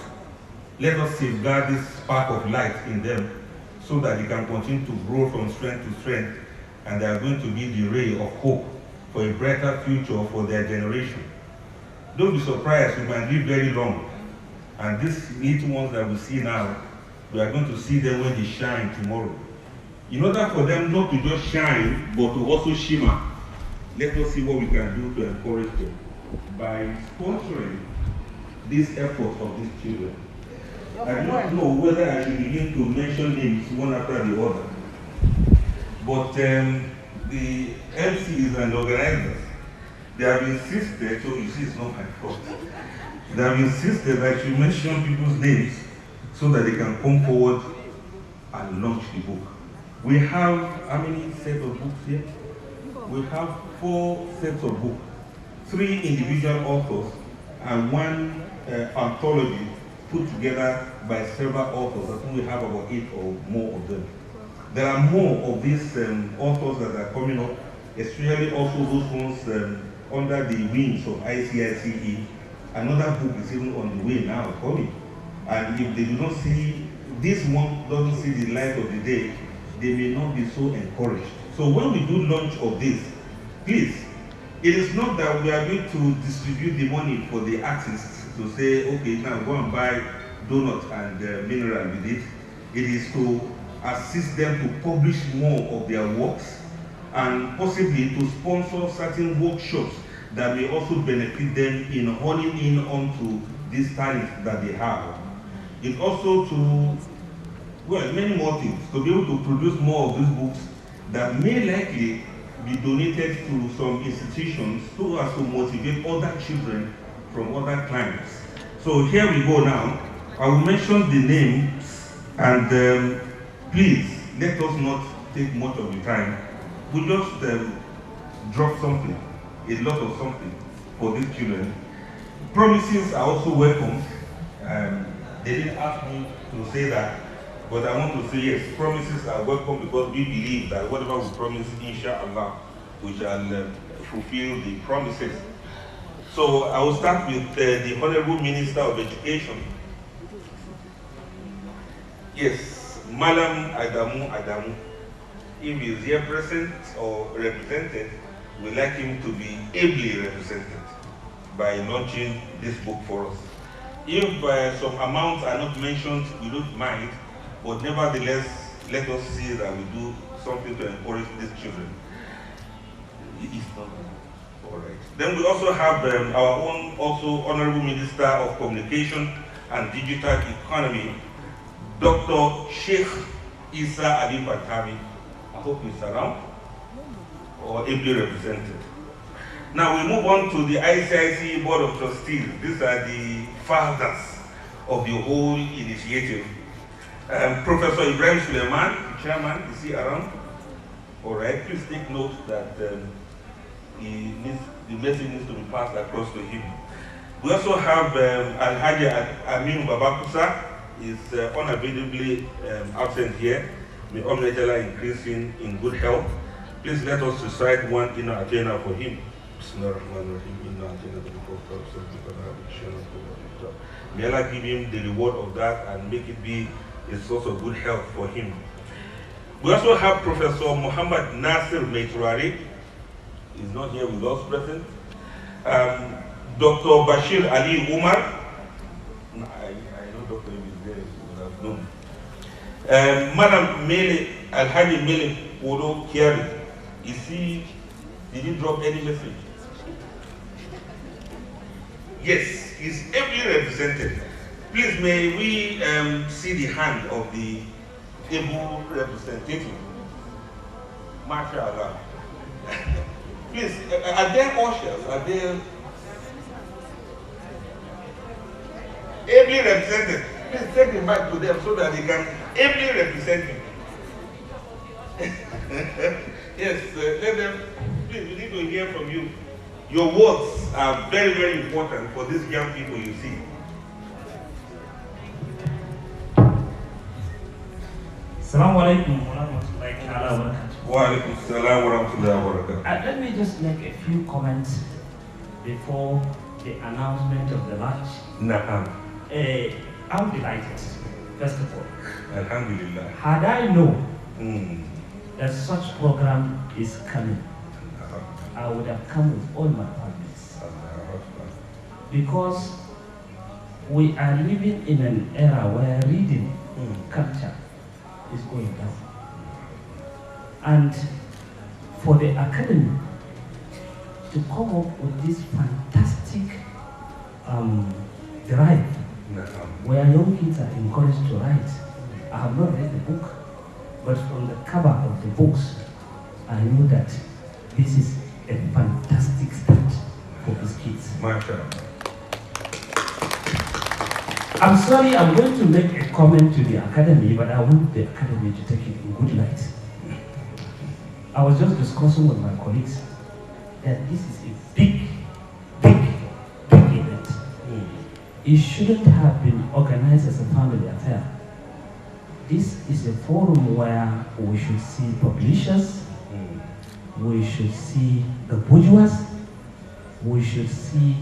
Let us safeguard this spark of light in them so that they can continue to grow from strength to strength, and they are going to be the ray of hope for a brighter future for their generation. Don't be surprised, we might live very long, and these little ones that we see now, we are going to see them when they shine tomorrow. In order for them not to just shine, but to also shimmer, let us see what we can do to encourage them by sponsoring this effort of these children. I don't know whether I should begin to mention names one after the other, but the MCs and organizers, they have insisted, so you see it's not my fault, they have insisted that I should mention people's names so that they can come forward and launch the book. We have, how many sets of books here? We have 4 sets of books, 3 individual authors and 1 anthology put together by several authors. I think we have about 8 or more of them. There are more of these authors that are coming up, especially also those ones under the wings of ICICE. Another book is even on the way now coming. And if they do not see, this one doesn't see the light of the day, they may not be so encouraged. So when we do launch of this, please, it is not that we are going to distribute the money for the artists to say, okay, now go and buy donut and mineral with it. It is to assist them to publish more of their works and possibly to sponsor certain workshops that may also benefit them in honing in onto this talent that they have. It's also to, well, many more things, to be able to produce more of these books that may likely be donated to some institutions so as to motivate other children from other clients. So here we go now. I will mention the names, and please let us not take much of the time. We just drop something, a lot of something for these children. Promises are also welcome. They didn't ask me to say that, but I want to say yes, promises are welcome because we believe that whatever we promise, inshallah, we shall fulfill the promises. So I will start with the Honourable Minister of Education. Yes, Madam Adamu. If he is here present or represented, we'd like him to be ably represented by launching this book for us. If some amounts are not mentioned, we don't mind, but nevertheless, let us see that we do something to encourage these children. All right. Then we also have our own Honourable Minister of Communication and Digital Economy, Dr. Sheikh Issa Ali Batami. I hope he's around or ably represented. Now we move on to the ICICE Board of Trustees. These are the fathers of the whole initiative. Professor Ibrahim Suleiman, the chairman, is he around? All right, please take note that the message needs to be passed across to him. We also have Alhaji Aminu Babakusa, is unavoidably absent here. May Omnijala increase in good health. Please let us recite one inner agenda for him. May Allah give him the reward of that and make it be a source of good health for him. We also have Professor Muhammad Nasir Maiturari. He's not here with us present. Dr. Bashir Ali Umar. I know Dr. is there, you would have known. Madam Mele, Alhaji Mele Odo Kiari. Did he drop any message? Yes, he's ably represented. Please, may we see the hand of the able representative? MashaAllah. Please, are there ushers? Are there ably represented? Please take the mic to them so that they can ably represent him. Yes, let them, please, we need to hear from you. Your words are very, very important for these young people you see. Assalamu alaikum wa rahmatullahi wa barakatuh. Wa alaikum assalam wa rahmatullahi wa barakatuh. Let me just make a few comments before the announcement of the lunch. Na'am. I'm delighted, first of all. Alhamdulillah. Had I known that such program is coming, I would have come with all my families. Because we are living in an era where reading culture is going down. And for the academy to come up with this fantastic drive where young kids are encouraged to write. I have not read the book, but from the cover of the books, I know that this is a fantastic start for these kids. I'm sorry, I'm going to make a comment to the academy, but I want the academy to take it in good light. I was just discussing with my colleagues that this is a big event. It shouldn't have been organized as a family affair. This is a forum where we should see publishers, we should see the bourgeois, we should see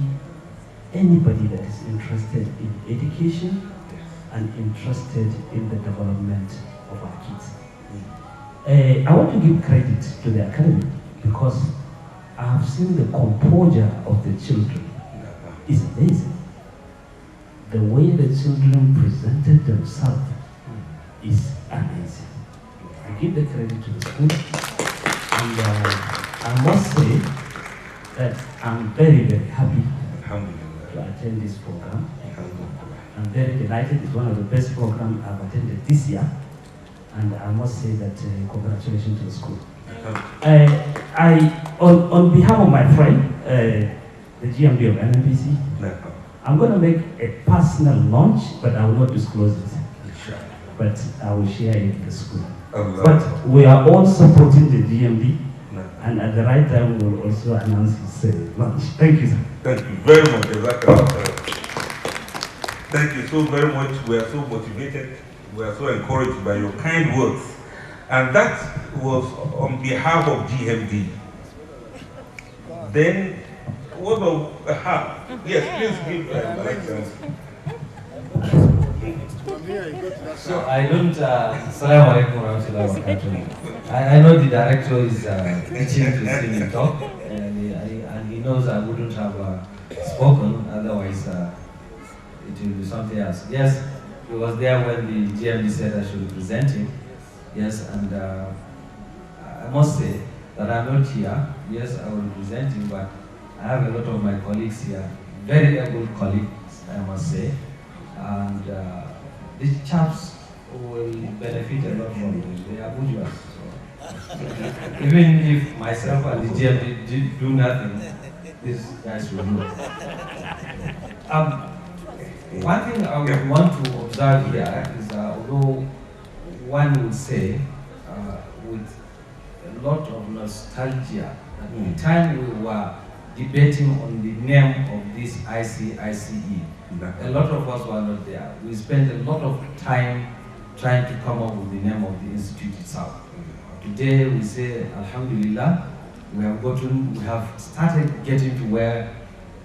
anybody that is interested in education and interested in the development of our kids. I want to give credit to the academy because I have seen the composure of the children. It's amazing. The way the children presented themselves is amazing. I give the credit to the school, and I must say that I'm very, very happy to attend this program. I'm very delighted. It's one of the best programs I've attended this year, and I must say that congratulations to the school. On behalf of my friend, the GMD of NNPC, I'm going to make a personal launch, but I will not disclose it. But I will share it with the school. But we are all supporting the GMD, and at the right time we will also announce his launch. Thank you, sir. Thank you very much. Thank you so very much. We are so motivated. We are so encouraged by your kind words. And that was on behalf of GMD. Then, what of yes, please give Alexa. So I don't, Assalamu alaikum warahmatullahi wabarakatuh. I know the director is teaching to see me talk, and he knows I wouldn't have spoken, otherwise it will be something else. Yes, he was there when the GMD said I should present him. Yes, and I must say that I'm not here. Yes, I will present him, but I have a lot of my colleagues here, very able colleagues, I must say, and these chaps will benefit a lot from this. They are bourgeois. So. Even if myself and the GMD do nothing, these guys will do. One thing I would want to observe here is, although one would say with a lot of nostalgia at the time we were debating on the name of this ICICE. A lot of us were not there. We spent a lot of time trying to come up with the name of the institute itself. Today we say, Alhamdulillah, we have started getting to where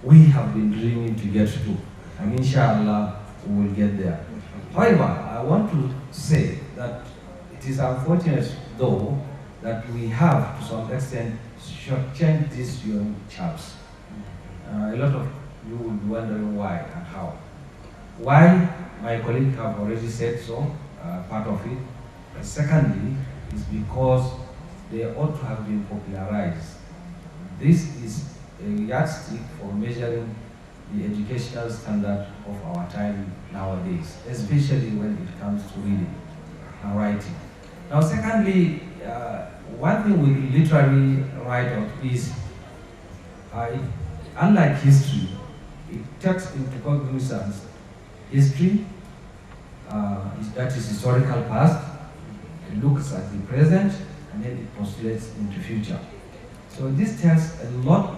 we have been dreaming to get to. And inshallah, we will get there. However, I want to say that it is unfortunate, though, that we have, to some extent, shortchanged these young chaps. A lot of you will be wondering why and how. Why? My colleague have already said so, part of it. And secondly, is because they ought to have been popularized. This is a yardstick for measuring the educational standard of our time nowadays, especially when it comes to reading and writing. Now, secondly, one thing with literary write-up is, unlike history, it takes into cognizance history, that is historical past, it looks at the present, and then it postulates into future. So this tells a lot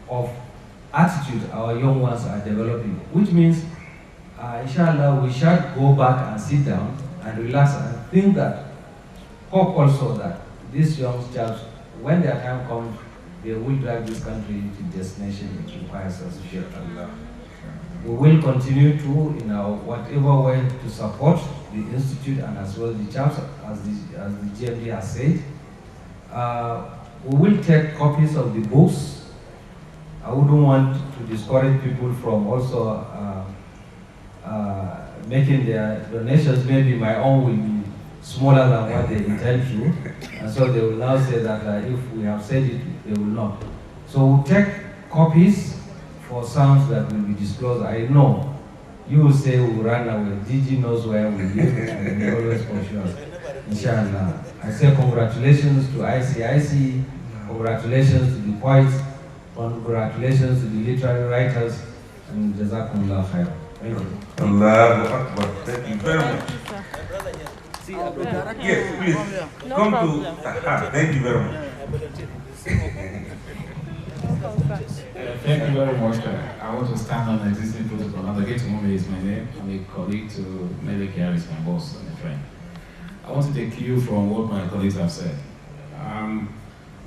of attitude our young ones are developing, which means, inshallah, we shall go back and sit down and relax and think that, hope also that these young chaps, when their time comes, they will drive this country into destination it requires us, inshallah. We will continue to, in our whatever way, to support the institute and as well the chaps, as the GMD has said. We will take copies of the books. I wouldn't want to discourage people from also making their donations. Maybe my own will be smaller than what they intend to, and so they will now say that if we have said it, they will not. So we'll take copies for sums that will be disclosed. I know you will say we will run away. Gigi knows where we live and we always pursue us. Inshallah. I say congratulations to ICICE, congratulations to the poets, congratulations to the literary writers, and Jazakumullah khair. Thank you. Allahu Akbar. Thank you very much. Yes, please. Come to. Thank you very much. Thank you very much. I want to stand on existing protocol. Navigate Mume is my name. I'm a colleague to Zara Carey is my boss and a friend. I want to take cue from what my colleagues have said.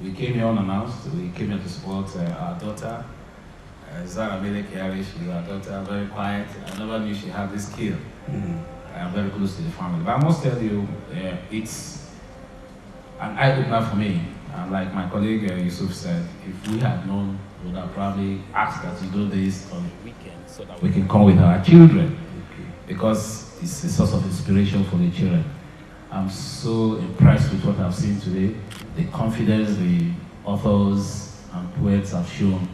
We came here unannounced. We came here to support our daughter, Zara Carey. She's our daughter, very quiet. I never knew she had this skill. I'm very close to the family. But I must tell you, it's an eye-opener for me. And like my colleague Yusuf said, if we had known, we would have probably asked her to do this on the weekend so that we can come with our children. Because it's a source of inspiration for the children. I'm so impressed with what I've seen today. The confidence the authors and poets have shown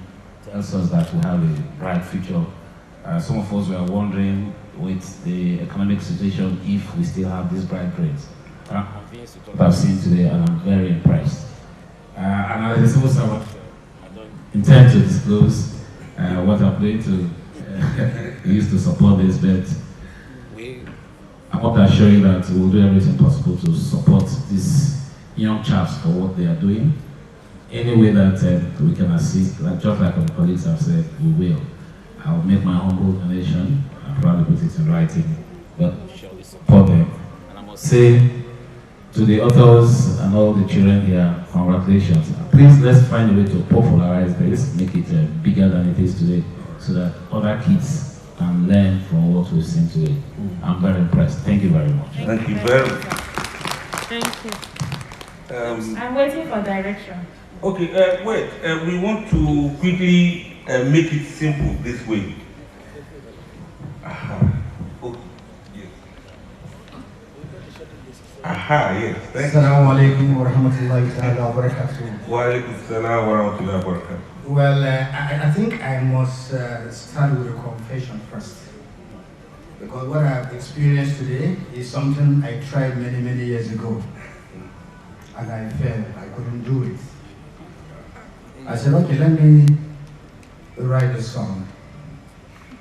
tells us that we have a bright future. Some of us were wondering with the economic situation if we still have these bright brains. I'm convinced with what I've seen today, and I'm very impressed. And as a civil servant, I don't intend to disclose what I'm going to use to support this, but I want to assure you that we will do everything possible to support these young chaps for what they are doing. Any way that we can assist, just like our colleagues have said, we will. I will make my humble donation and probably put it in writing, but shall we support them? And I must say to the authors and all the children here, congratulations. Please let's find a way to popularize this, make it bigger than it is today, so that other kids can learn from what we've seen today. I'm very impressed. Thank you very much. Thank you very much. Thank you. I'm waiting for direction. Okay, wait. We want to quickly make it simple this way. Aha, yes. Thank you. Assalamu alaikum wa rahmatullahi ta'ala wa barakatuh. Wa alaikum assalam wa rahmatullahi wa barakatuh. Well, I think I must start with a confession first. Because what I've experienced today is something I tried many, many years ago. And I failed. I couldn't do it. I said, okay, let me write a song.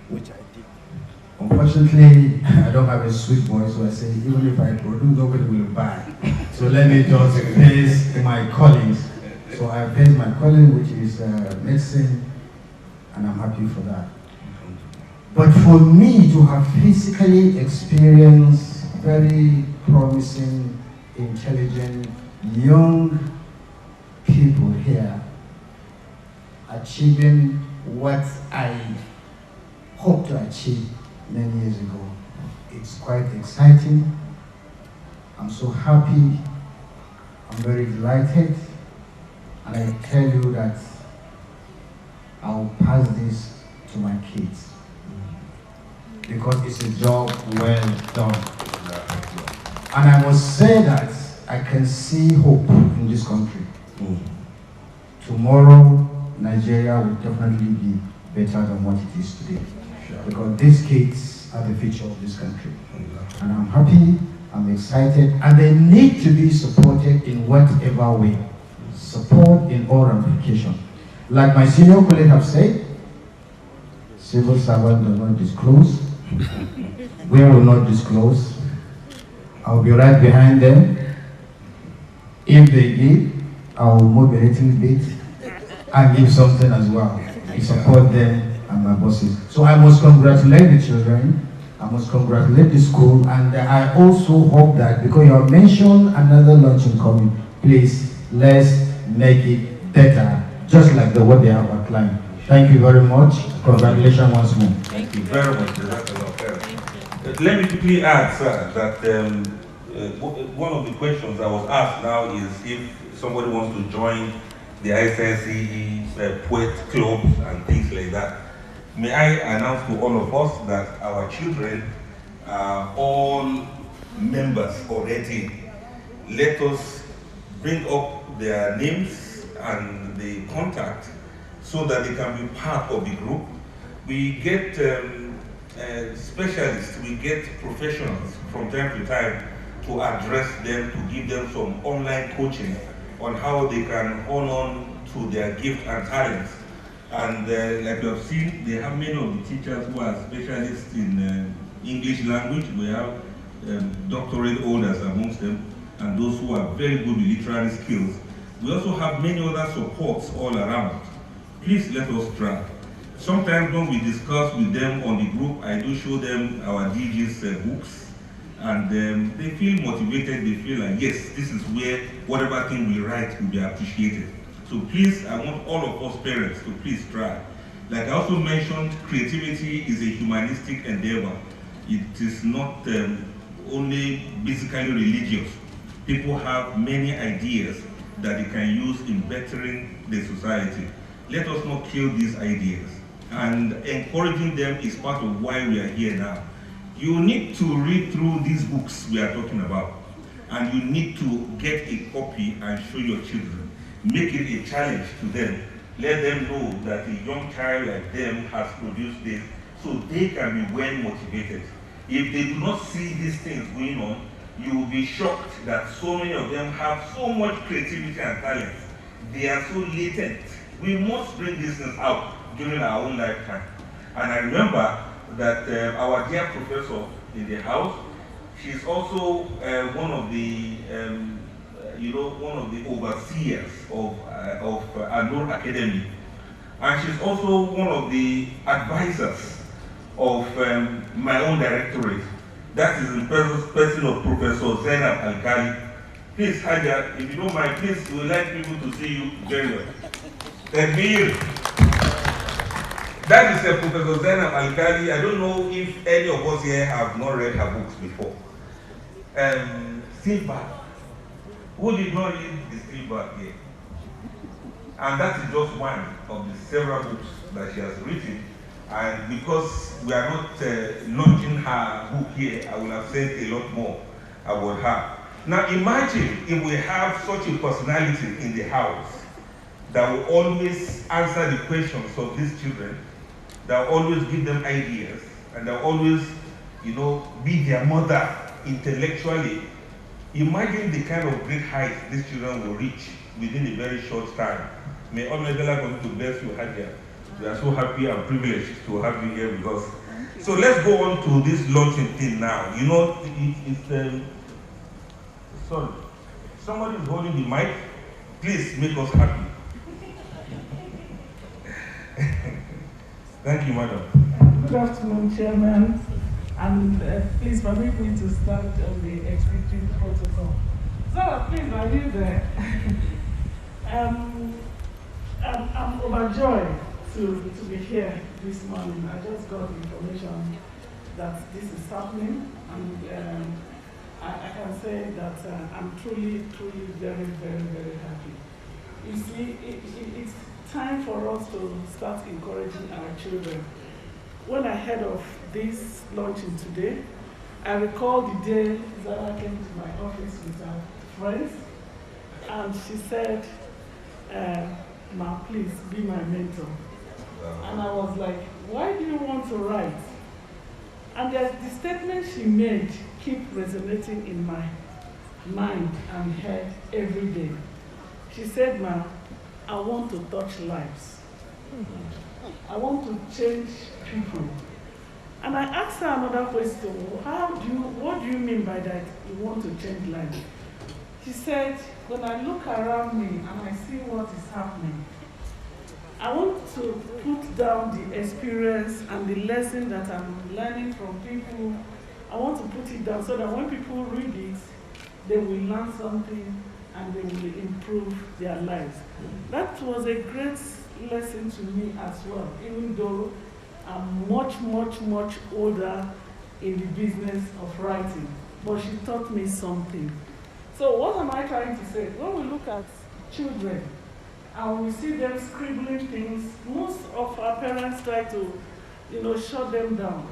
Which I did. Unfortunately, I don't have a sweet voice, so I say, even if I produce, nobody will buy. So let me just face my callings. So I face my calling, which is medicine, and I'm happy for that. But for me to have physically experienced very promising, intelligent, young people here achieving what I hoped to achieve many years ago, it's quite exciting. I'm so happy. I'm very delighted. And I tell you that I'll pass this to my kids because it's a job well done. And I must say that I can see hope in this country. Tomorrow, Nigeria will definitely be better than what it is today. Because these kids are the future of this country. And I'm happy, I'm excited, and they need to be supported in whatever way. Support in all ramifications. Like my senior colleague have said, civil servant does not disclose. We will not disclose. I'll be right behind them. If they give, I'll move a little bit and give something as well. I support them and my bosses. So I must congratulate the children. I must congratulate the school, and I also hope that because you have mentioned another launching coming, please let's make it better, just like the what they have outlined. Thank you very much. Congratulations once more. Thank you very much. Let me quickly add, sir, that one of the questions I was asked now is if somebody wants to join the ICICE poet club and things like that. May I announce to all of us that our children are all members already. Let us bring up their names and the contact so that they can be part of the group. We get specialists, we get professionals from time to time to address them, to give them some online coaching on how they can hold on to their gift and talents. And like you have seen, they have many of the teachers who are specialists in English language. We have doctorate holders amongst them, and those who are very good with literary skills. We also have many other supports all around. Please let us try. Sometimes when we discuss with them on the group, I do show them our DG's books, and they feel motivated. They feel like, yes, this is where whatever thing we write will be appreciated. So please, I want all of us parents to please try. Like I also mentioned, creativity is a humanistic endeavor. It is not only basically religious. People have many ideas that they can use in bettering the society. Let us not kill these ideas. And encouraging them is part of why we are here now. You need to read through these books we are talking about. And you need to get a copy and show your children. Make it a challenge to them. Let them know that a young child like them has produced this, so they can be well motivated. If they do not see these things going on, you will be shocked that so many of them have so much creativity and talent. They are so latent. We must bring these things out during our own lifetime. And I remember that our dear professor in the house, she's also one of the one of the overseers of Al Noor Academy. And she's also one of the advisors of my own directorate. That is in person of Professor Zara Carey. Please, Haja, if you don't mind, please, we would like people to see you very well. Takbir. That is Professor Zara Carey. I don't know if any of us here have not read her books before. Silver. Who did not read the Silver here? And that is just one of the several books that she has written. And because we are not launching her book here, I will have said a lot more about her. Now imagine if we have such a personality in the house that will always answer the questions of these children, that will always give them ideas, and that will always, be their mother intellectually. Imagine the kind of great height these children will reach within a very short time. May Almighty continue to bless you, Hadia. We are so happy and privileged to have you here with us. So let's go on to this launching thing now. Sorry. somebody is holding the mic, please make us happy. Thank you, madam. Good afternoon, Chairman. And please permit me to start on the expecting protocol. Zara, please, are you there? I'm overjoyed to be here this morning. I just got information that this is happening, and I can say that I'm truly, truly very, very, very happy. You see, it's time for us to start encouraging our children. When I heard of this launching today, I recall the day Zara came to my office with her friends, and she said, Ma, please be my mentor. And I was like, why do you want to write? And the statement she made keep resonating in my mind and head every day. She said, Ma, I want to touch lives. I want to change people. And I asked her another question, what do you mean by that, you want to change lives? She said, when I look around me and I see what is happening, I want to put down the experience and the lesson that I'm learning from people. I want to put it down so that when people read it, they will learn something and they will improve their lives. That was a great lesson to me as well, even though I'm much, much, much older in the business of writing. But she taught me something. So what am I trying to say? When we look at children and we see them scribbling things, most of our parents try to, shut them down.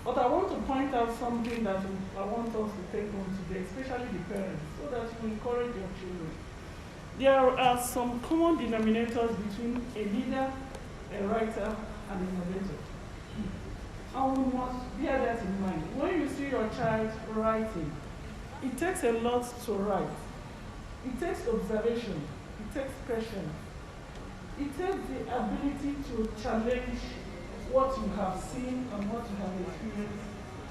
But I want to point out something that I want us to take on today, especially the parents, so that you encourage your children. There are some common denominators between a leader, a writer, and an innovator. And we must bear that in mind. When you see your child writing, it takes a lot to write. It takes observation. It takes patience. It takes the ability to challenge what you have seen and what you have experienced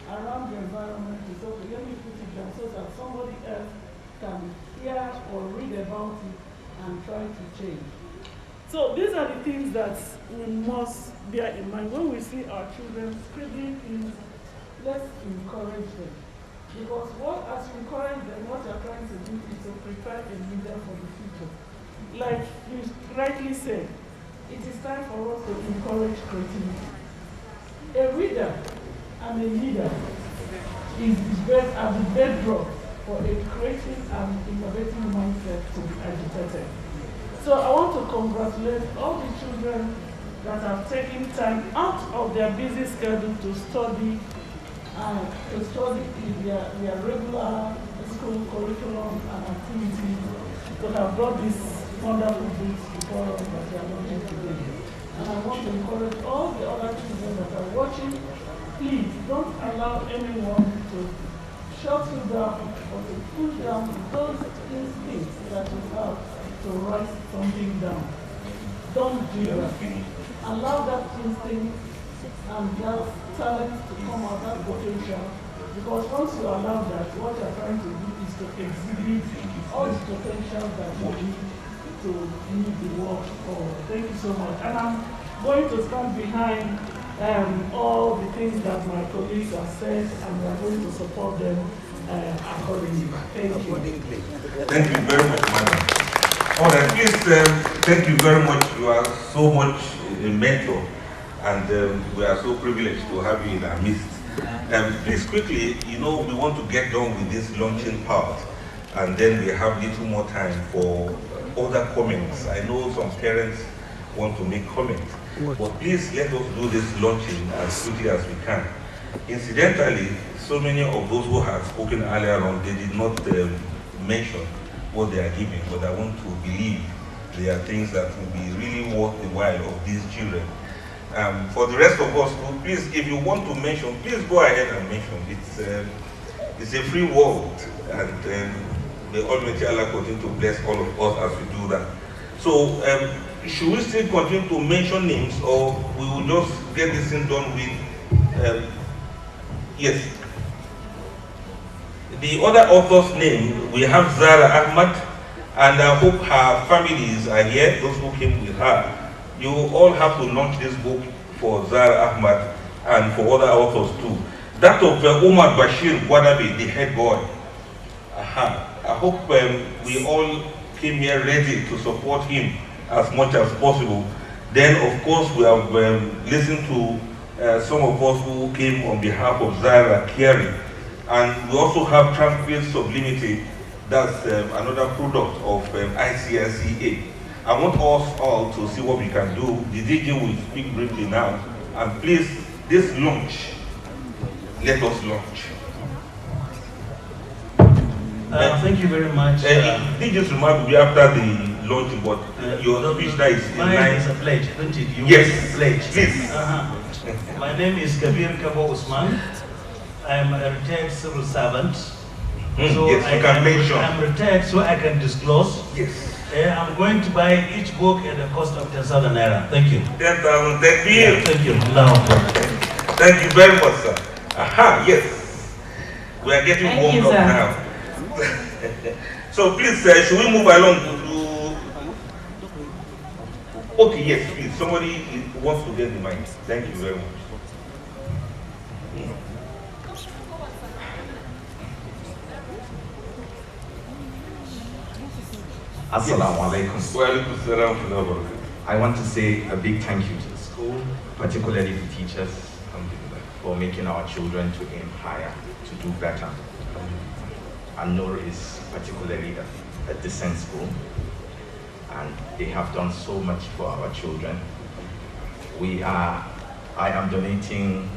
around the environment. So let me put it down so that somebody else can hear or read about it and try to change. So these are the things that we must bear in mind. When we see our children scribbling things, let's encourage them. Because as you encourage them, what you're trying to do is to prepare a leader for the future. Like you rightly said, it is time for us to encourage creativity. A reader and a leader is the bedrock for a creative and innovative mindset to be agitated. So I want to congratulate all the children that have taken time out of their busy schedule to study in their regular school curriculum and activities, to have brought these wonderful books before us that we are launching today. And I want to encourage all the other children that are watching, please don't allow anyone to shut you down or to push down those instincts that you have to write something down. Don't do that. Allow that instinct and that talent to come out, that potential. Because once you allow that, what you're trying to do is to exhibit all the potential that you need to lead the work forward. Thank you so much. And I'm going to stand behind all the things that my colleagues have said, and we're going to support them accordingly. Thank you. Thank you very much, madam. All right, please, thank you very much. You are so much a mentor, and we are so privileged to have you in our midst. Please, quickly, we want to get done with this launching part, and then we have little more time for other comments. I know some parents want to make comments, but please let us do this launching as quickly as we can. Incidentally, so many of those who have spoken earlier on, they did not mention what they are giving, but I want to believe they are things that will be really worth the while of these children. For the rest of us, please, if you want to mention, please go ahead and mention. It's a free world, and the Almighty Allah continue to bless all of us as we do that. So, should we still continue to mention names, or we will just get this thing done with? Yes. The other author's name, we have Zara Ahmad, And I hope her families are here, those who came with her. You all have to launch this book for Zara Ahmad and for other authors too. That of Umar Bashir Gwadabe, the head boy. I hope we all came here ready to support him as much as possible. Then, of course, we have listened to some of us who came on behalf of Zara Carey. And we also have Tranquil Sublimity, that's another product of ICICE. I want us all to see what we can do. The DJ will speak briefly now. And please, this launch, let us launch. Thank you very much. DJ's remark will be after the launch, but your speech that is in mine line. is a pledge, don't it? You Yes, pledge. please. My name is Kabir Kabo Usman. I am a retired civil servant. So yes, you can mention. I'm retired, so I can disclose. Yes. I'm going to buy each book at the cost of 10,000 naira. Thank you. 10,000, thank you. Yeah, thank you. Thank you very much, sir. Yes. We are getting warmed up now. So please, should we move along to... Okay, yes, please. Somebody wants to get the mic. Thank you very much. Assalamu alaikum. I want to say a big thank you to the school, particularly the teachers, for making our children to aim higher, to do better. Al Noor is particularly a decent school, and they have done so much for our children. I am donating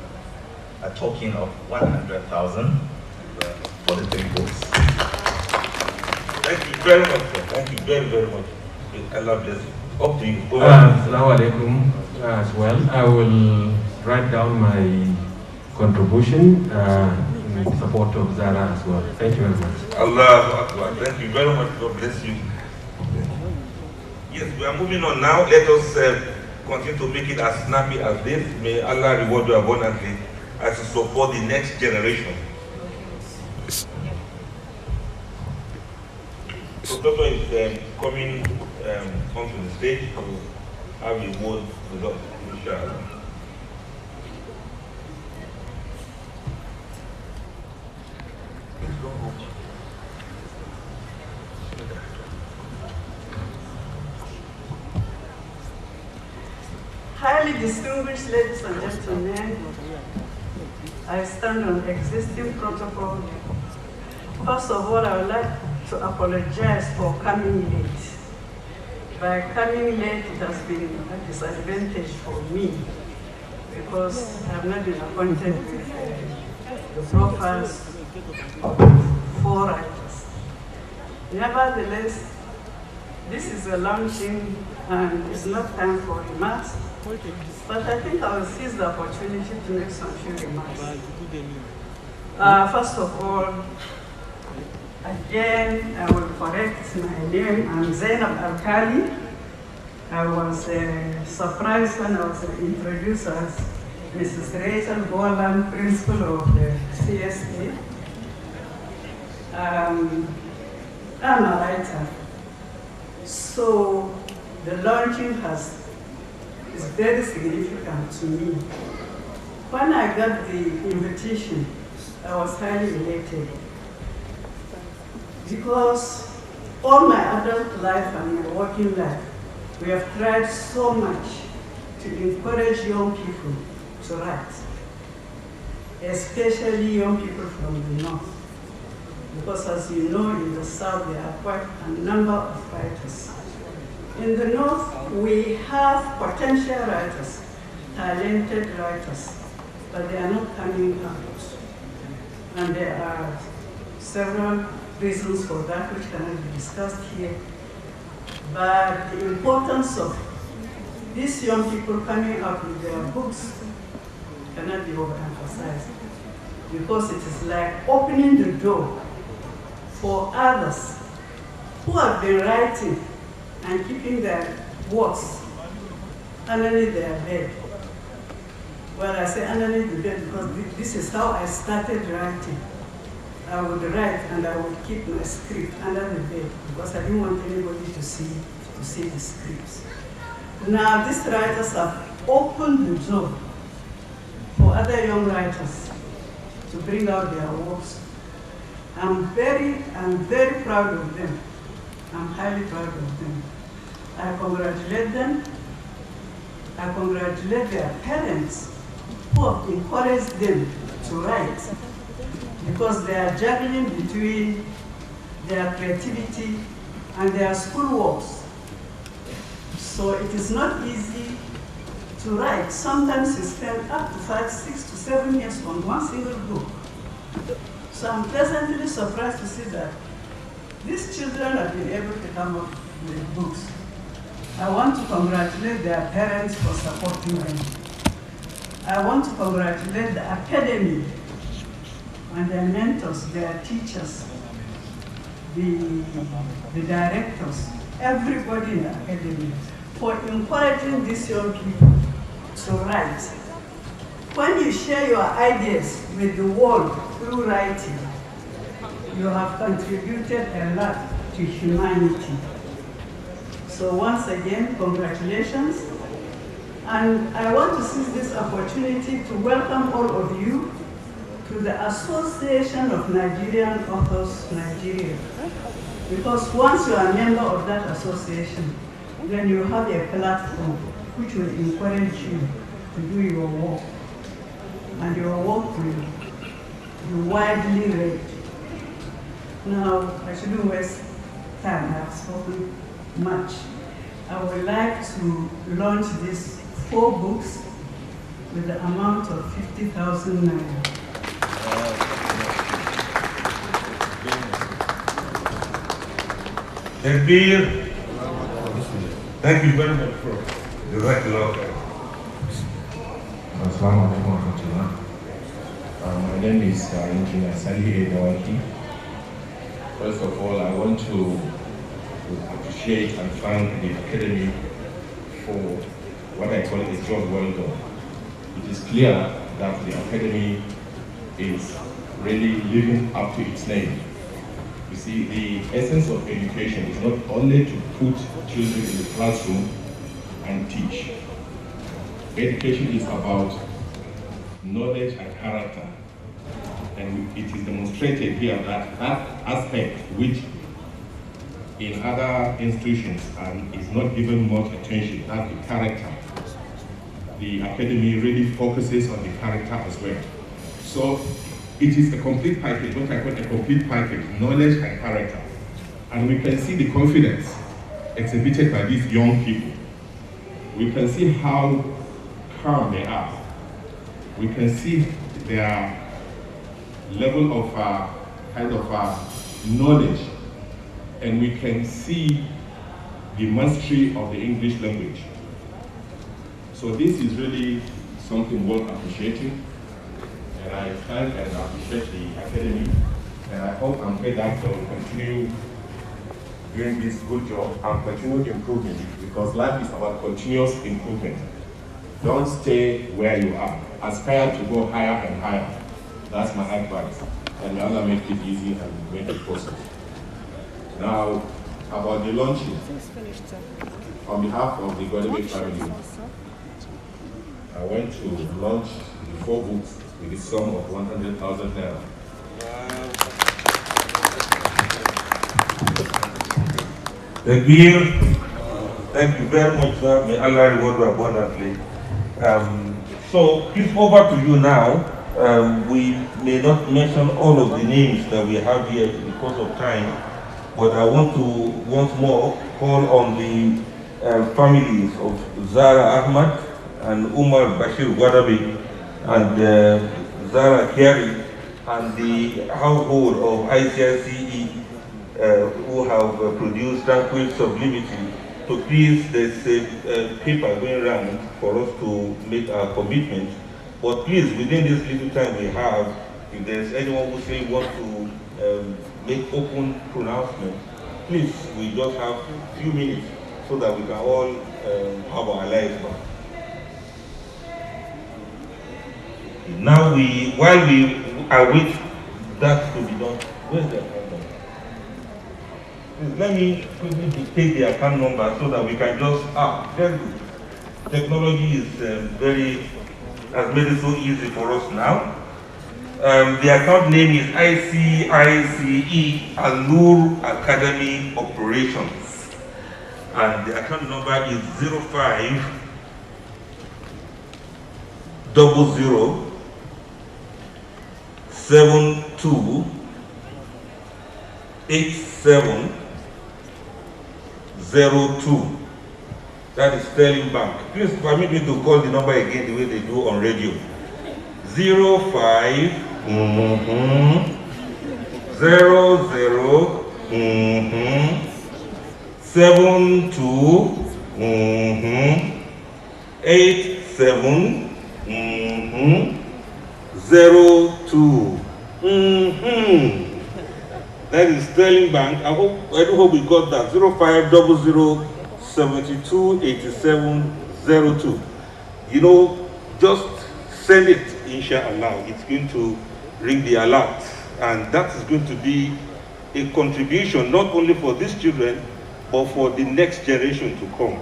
a token of 100,000 for the 3 books. Thank you very much, sir. Thank you very, very much. Allah bless you. Up to you. Assalamu alaikum as well. I will write down my contribution in support of Zara as well. Thank you very much. Allah Akbar. Thank you very much. God bless you. Yes, we are moving on now. Let us continue to make it as snappy as this. May Allah reward you abundantly as you support the next generation. Professor is coming onto the stage to have a word with us, inshallah. Highly distinguished ladies and gentlemen, I stand on existing protocol. First of all, I would like to apologize for coming late. By coming late, it has been a disadvantage for me because I have not been appointed with the profiles of 4 writers. Nevertheless, this is a launching and it's not time for remarks, but I think I will seize the opportunity to make some few remarks. First of all, again, I will correct my name. I'm Zainab Al-Khali. I was surprised when I was introduced as Mrs. Rachel Boland, principal of the CSA. I'm a writer. So the launching is very significant to me. When I got the invitation, I was highly elated, because all my adult life and my working life, we have tried so much to encourage young people to write, especially young people from the north. Because as you know, in the south, there are quite a number of writers. In the north, we have potential writers, talented writers, but they are not coming out. And there are several reasons for that which cannot be discussed here. But the importance of these young people coming up with their books cannot be overemphasized, because it is like opening the door for others who have been writing and keeping their works underneath their bed. Well, I say underneath the bed because this is how I started writing. I would write and I would keep my script under the bed because I didn't want anybody to see the scripts. Now these writers have opened the door for other young writers to bring out their works. I'm very proud of them. I'm highly proud of them. I congratulate them. I congratulate their parents who have encouraged them to write, because they are juggling between their creativity and their schoolworks. So it is not easy to write. Sometimes you spend up to 5, 6 to 7 years on one single book. So I'm pleasantly surprised to see that these children have been able to come up with books. I want to congratulate their parents for supporting them. I want to congratulate the academy and their mentors, their teachers, the directors, everybody in the academy, for encouraging these young people to write. When you share your ideas with the world through writing, you have contributed a lot to humanity. So once again, congratulations. And I want to seize this opportunity to welcome all of you to the Association of Nigerian Authors, Nigeria. Because once you are a member of that association, then you have a platform which will encourage you to do your work. And your work will be widely read. Now, I shouldn't waste time. I have spoken much. I would like to launch these 4 books with the amount of 50,000 naira. Takbir. Thank you very much for the right love. Assalamu alaikum warahmatullah. My name is Engineer Salihu Dawaki. First of all, I want to appreciate and thank the Academy for what I call a job well done. It is clear that the Academy is really living up to its name. You see, the essence of education is not only to put children in the classroom and teach. Education is about knowledge and character. And it is demonstrated here that that aspect, which in other institutions is not given much attention, that the character. The Academy really focuses on the character as well. So it is a complete package, what I call a complete package, knowledge and character. And we can see the confidence exhibited by these young people. We can see how calm they are. We can see their level of knowledge, and we can see the mastery of the English language. So this is really something worth appreciating, and I thank and appreciate the Academy, and I hope and pray that they will continue doing this good job and continue improving, because life is about continuous improvement. Don't stay where you are. Aspire to go higher and higher. That's my advice. And may Allah make it easy and make it possible. Now, about the launching, on behalf of the Godebe family, I went to launch the 4 books with a sum of 100,000 naira. Takbir. Thank you very much, sir. May Allah reward you abundantly. So, please, over to you now. We may not mention all of the names that we have here because of time, but I want to once more call on the families of Zara Ahmad and Umar Bashir Gwadabi and Zara Carey and the household of ICICE who have produced Tranquil Sublimity. So please, there's a paper going around for us to make our commitment. But please, within this little time we have, if there's anyone who say want to make open pronouncement, please, we just have a few minutes so that we can all have our lives back. Now while we await that to be done. Where's the account number? Please, let me quickly dictate the account number so that we can just, very good. Technology is has made it so easy for us now. The account name is ICICE Al Noor Academy Operations. And the account number is 0500 728702. That is Sterling Bank. Please permit me to call the number again the way they do on radio. 05 00 72 87 02. That is Sterling Bank. I do hope we got that. 0500 72 87 02. You know, just send it, inshallah. It's going to ring the alert, and that is going to be a contribution not only for these children but for the next generation to come.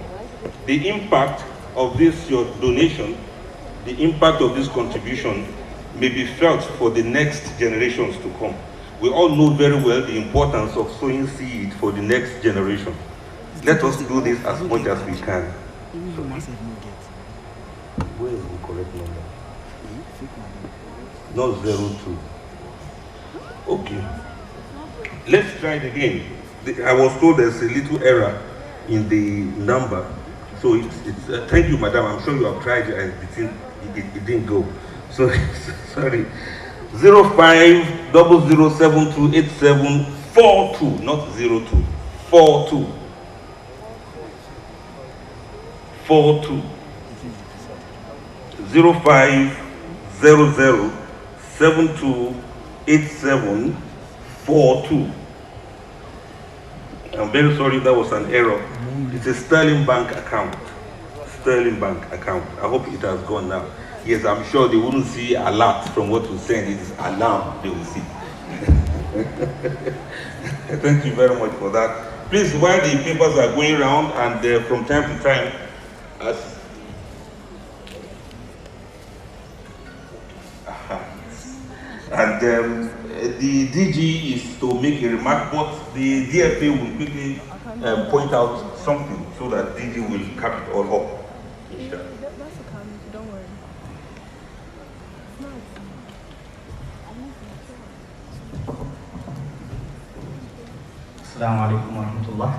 The impact of this, your donation, the impact of this contribution may be felt for the next generations to come. We all know very well the importance of sowing seed for the next generation. Let us do this as much as we can. Where is the correct number? Not 02. Okay. Let's try it again. I was told there's a little error in the number. So it's thank you, madam. I'm sure you have tried it and it didn't go. So sorry. 0500728742, not 02. 42. 42. 0500728742. I'm very sorry, that was an error. It's a Sterling Bank account. Sterling Bank account. I hope it has gone now. Yes, I'm sure they wouldn't see alert from what we send. It is alarm they will see. Thank you very much for that. Please, while the papers are going around, and from time to time, the DG is to make a remark, but the DFA will quickly point out something so that DG will cap it all up. Don't worry. Assalamu alaikum wa rahmatullah.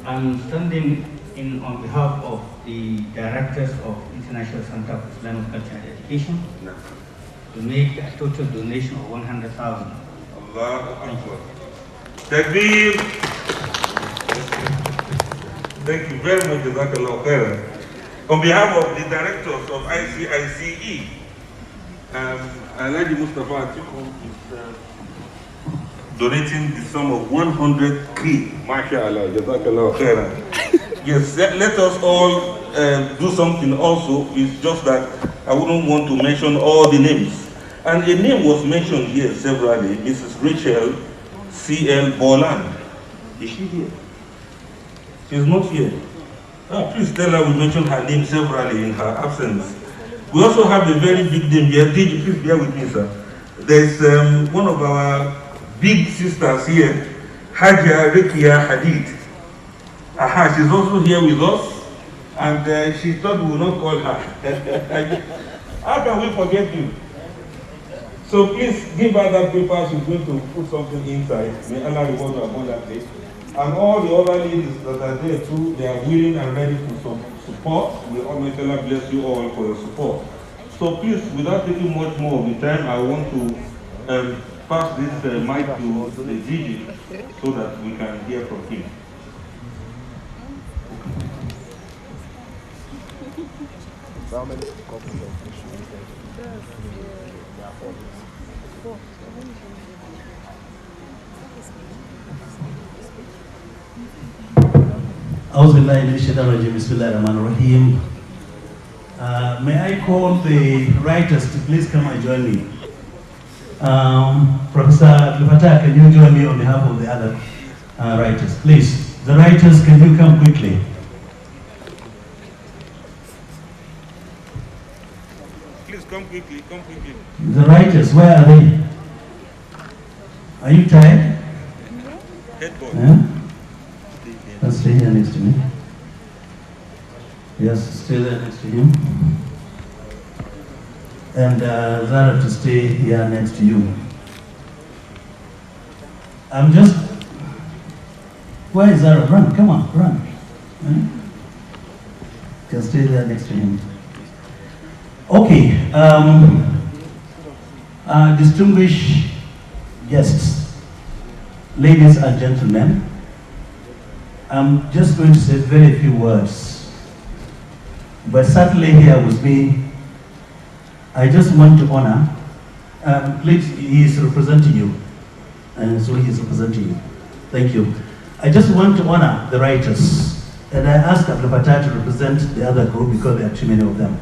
I'm standing in on behalf of the directors of International Center for Islamic Culture and Education to make a total donation of 100,000. Allah Akbar. Takbir. Thank you very much, Jazakallah khairan. On behalf of the directors of ICICE, Alhaji Mustafa Atiku is donating the sum of 100k. MashaAllah, Jazakallah khairan. Yes, let us all do something also. It's just that I wouldn't want to mention all the names. And a name was mentioned here severally, Mrs. Rachel C.L. Boland. Is she here? She's not here. Please tell her we mentioned her name severally in her absence. We also have a very big name here. Please bear with me, sir. There's one of our big sisters here, Hajia Rekia Hadid. She's also here with us, and she thought we would not call her. How can we forget you? So please give her that paper. She's going to put something inside. May Allah reward her abundantly. And all the other ladies that are there too, they are willing and ready to support. May Almighty Allah bless you all for your support. So please, without taking much more of the time, I want to pass this mic to the DG so that we can hear from him. How many copies of May I call the writers to please come and join me? Professor Lupata, can you join me on behalf of the other writers? Please, the writers, can you come quickly? Please come quickly, come quickly. The writers, where are they? Are you tired? Headboard. Yeah? Let's stay here next to me. Yes, stay there next to him. And Zara to stay here next to you. I'm just... Where is Zara? Run, come on, run. You can stay there next to him. Okay, distinguished guests, ladies and gentlemen, I'm just going to say very few words. But certainly here with me, I just want to honor, please, he is representing you. And so he is representing you. Thank you. I just want to honor the writers. And I ask Abdul Fattah to represent the other group because there are too many of them.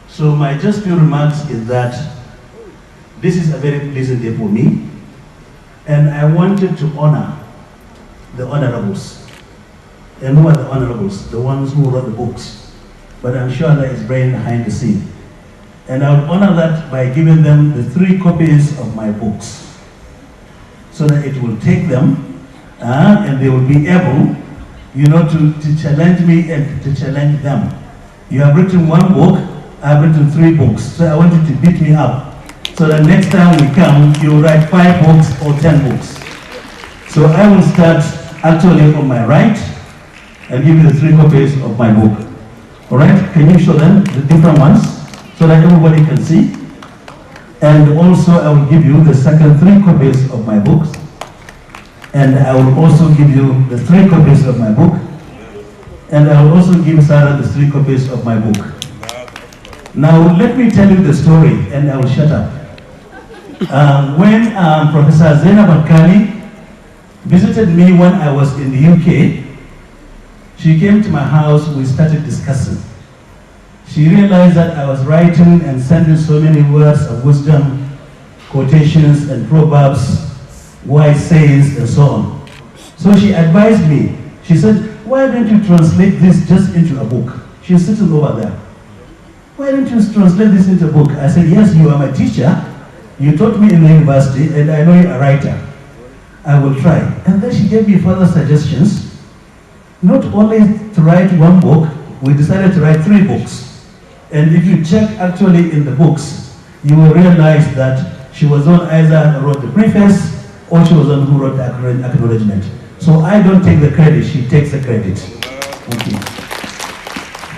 So my just few remarks is that this is a very pleasant day for me. And I wanted to honor the honorables. And who are the honorables? The ones who wrote the books. But I'm sure there is brain behind the scene. And I would honor that by giving them the 3 copies of my books, so that it will take them and they will be able, you know, to challenge me and to challenge them. You have written 1 book, I have written 3 books, so I want you to beat me up, so that next time we come, you write 5 books or 10 books. So I will start actually on my right and give you the 3 copies of my book. All right, can you show them the different ones so that everybody can see? And also I will give you the second 3 copies of my books. And I will also give you the 3 copies of my book. And I will also give Sarah the 3 copies of my book. Now let me tell you the story and I will shut up. When Professor Zainab Al-Kali visited me when I was in the UK, she came to my house, we started discussing. She realized that I was writing and sending so many words of wisdom, quotations and proverbs, wise sayings and so on. So she advised me. She said, why don't you translate this just into a book? She's sitting over there. Why don't you translate this into a book? I said, yes, you are my teacher. You taught me in the university and I know you're a writer. I will try. And then she gave me further suggestions. Not only to write 1 book, we decided to write 3 books. And if you check actually in the books, you will realize that she was on either who wrote the preface or she was on who wrote the acknowledgement. So I don't take the credit, she takes the credit. Thank you.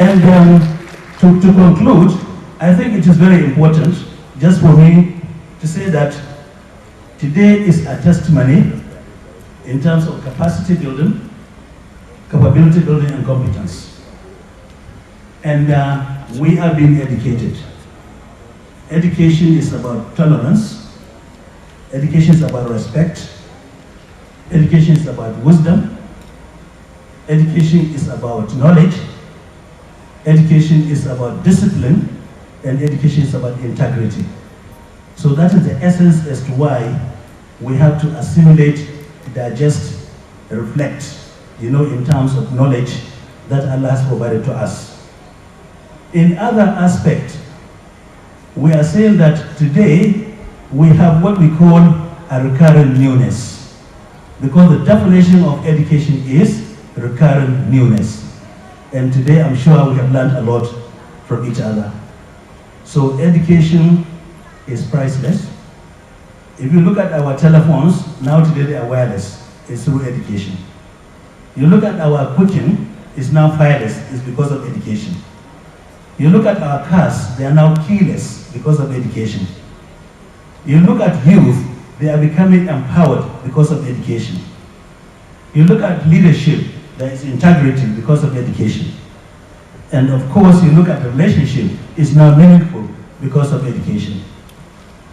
And to conclude, I think it is very important just for me to say that today is a testimony in terms of capacity building, capability building and competence. And we are being educated. Education is about tolerance. Education is about respect. Education is about wisdom. Education is about knowledge. Education is about discipline. And education is about integrity. So that is the essence as to why we have to assimilate, digest, reflect, you know, in terms of knowledge that Allah has provided to us. In other aspect, we are saying that today we have what we call a recurrent newness. Because the definition of education is recurrent newness. And today I'm sure we have learned a lot from each other. So education is priceless. If you look at our telephones, now today they are wireless. It's through education. You look at our cooking, it's now fireless. It's because of education. You look at our cars, they are now keyless because of education. You look at youth, they are becoming empowered because of education. You look at leadership, there is integrity because of education. And of course, you look at relationship, it's now meaningful because of education.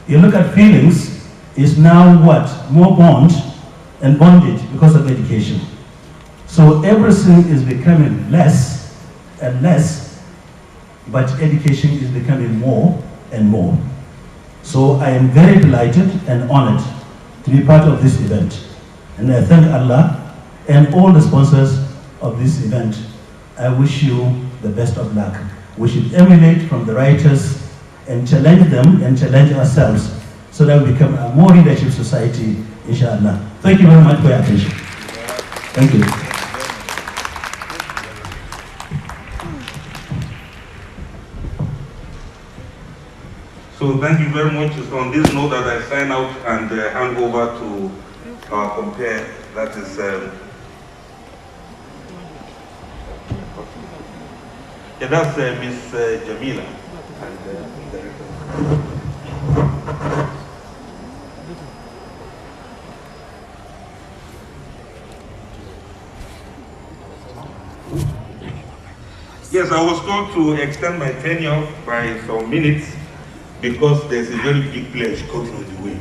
You look at feelings, it's now what? More bond and bondage because of education. So everything is becoming less and less, but education is becoming more and more. So I am very delighted and honored to be part of this event. And I thank Allah and all the sponsors of this event. I wish you the best of luck. We should emulate from the writers and challenge them and challenge ourselves so that we become a more leadership society, inshallah. Thank you very much for your attention. Thank you. So thank you very much. It's on this note that I sign out and hand over to our compare, that is that's Miss Jamila. Yes, I was told to extend my tenure by some minutes because there's a very big pledge coming on the way.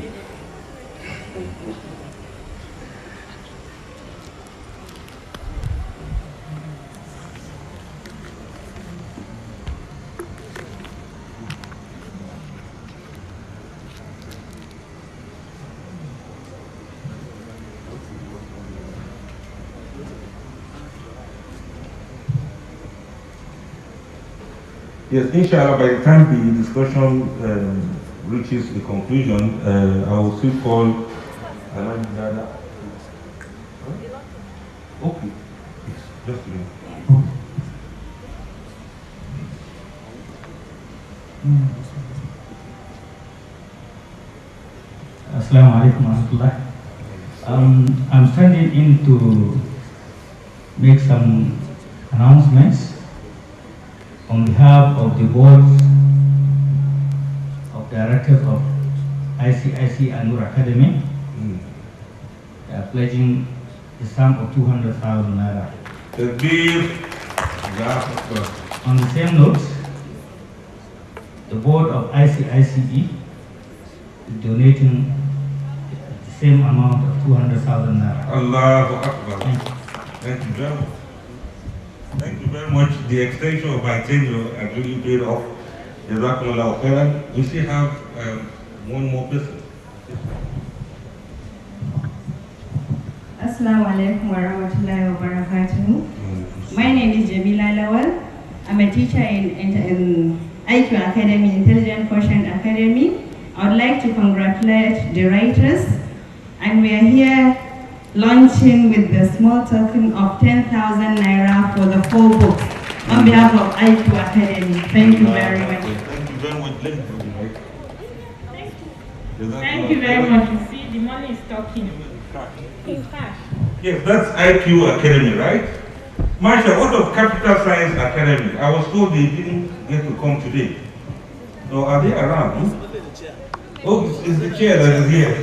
Yes, inshallah, by the time the discussion reaches the conclusion, I will still call Zara. Okay, yes, just a minute. Assalamu alaikum warahmatullah. I'm standing in to make some announcements on behalf of the board of directors of ICICE Al Noor Academy. They are pledging the sum of 200,000 naira. On the same note, the board of ICICE is donating the same amount of 200,000 naira. Allahu Akbar. Thank you very much. Thank you very much. The extension of my tenure has really paid off. Jazakumullahu khairan. We still have one more person. Assalamu alaikum wa rahmatullahi wa barakatuh. My name is Jamila Lawal. I'm a teacher in IQ Academy, Intelligent Quotient Academy. I would like to congratulate the writers, and we are here launching with the small token of 10,000 naira for the 4 books on behalf of IQ Academy. Thank you very much. Thank you very much. Thank you very much. You see, the money is talking. In cash. Yes, that's IQ Academy, right? Marsha, what of Capital Science Academy? I was told they didn't get to come today. So are they around? Oh, it's the chair that is here.